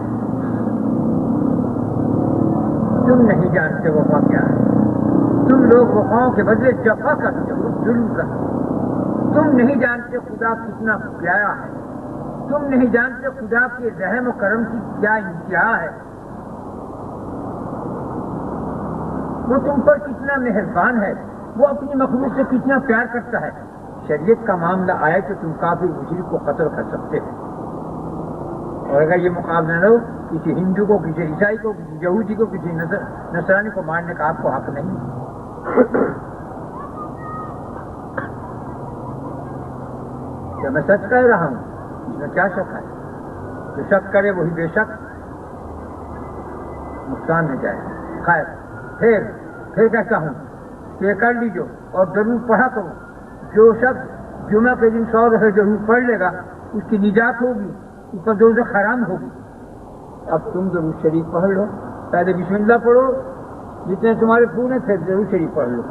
تم نہیں جانتے وفا کیا ہے، تم لوگ وفاؤں کے بدلے جفا کرتے ہو، ظلم کرتے ہو، تم نہیں جانتے خدا کتنا پیارا ہے، تم نہیں جانتے خدا کے رحم و کرم کی کیا انتہا ہے، وہ تم پر کتنا مہربان ہے، وہ اپنی مخلوق سے کتنا پیار کرتا ہے۔ شریعت کا معاملہ آئے تو تم کافر مشرک کو قتل کر سکتے ہو، اور اگر یہ مقابلہ نہ ہو، کسی ہندو کو، کسی عیسائی کو، کسی یہودی کو، کسی نصرانی کو مارنے کا آپ کو حق نہیں۔ کیا میں سچ کہہ رہا ہوں؟ اس میں کیا شک ہے؟ جو شک کرے وہی بے شک نقصان میں جائے۔ خیر پھر کہتا ہوں کہ یہ کر لیجو اور ضرور پڑھا کرو، جو شخص جمعہ کے دن 100 دفعہ ضرور پڑھ لے گا اس کی نجات ہوگی، اس پر دوزخ حرام ہوگی۔ اب تم ضرور شریف پڑھ لو، پہلے بسم اللہ پڑھو، جتنے تمہارے پھول ہیں پھر ضرور شریف پڑھ لو۔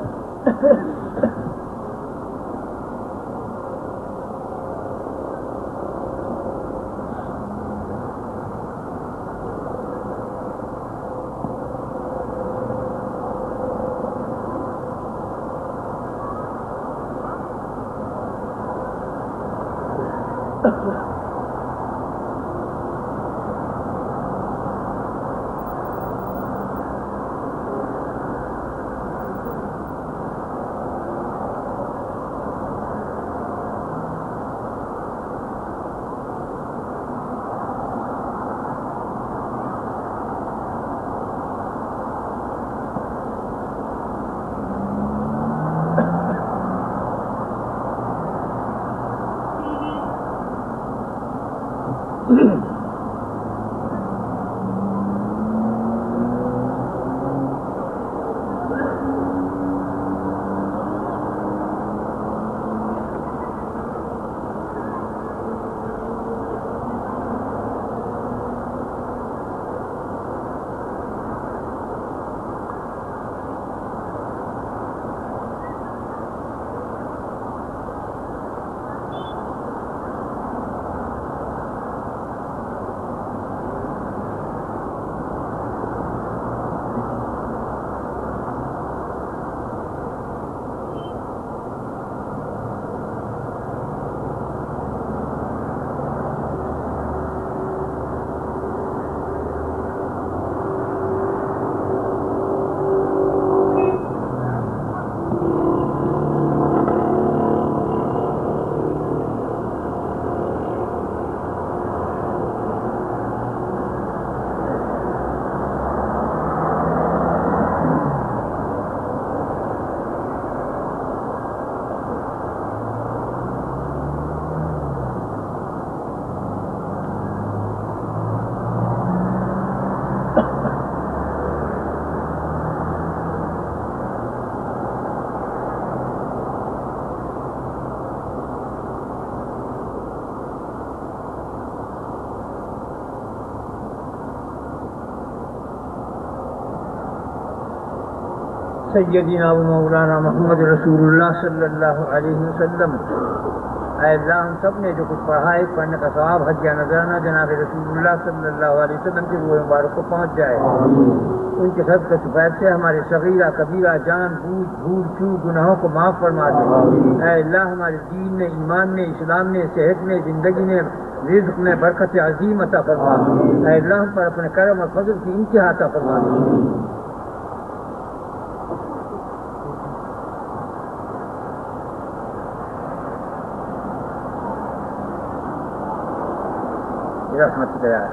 سیدنا و مولانا محمد رسول اللہ صلی اللہ علیہ وسلم، اے اللہ ہم سب نے جو کچھ پڑھا ہے پڑھنے کا ثواب حجیہ نذرانہ جناب رسول اللہ صلی اللہ علیہ وسلم کی روح مبارک کو پہنچ جائے، ان کے صدقہ سفید سے ہمارے صغیرہ کبیرہ جان بوجھ بھول چوک گناہوں کو معاف فرما دے۔ اے اللہ ہمارے دین میں، ایمان میں، اسلام میں، صحت میں، زندگی میں، رزق میں برکت عظیم عطا فرما دے۔ اے اللہ ہم پر اپنے کرم اور فضل کی انتہا عطا فرما دے۔ رحمت تیار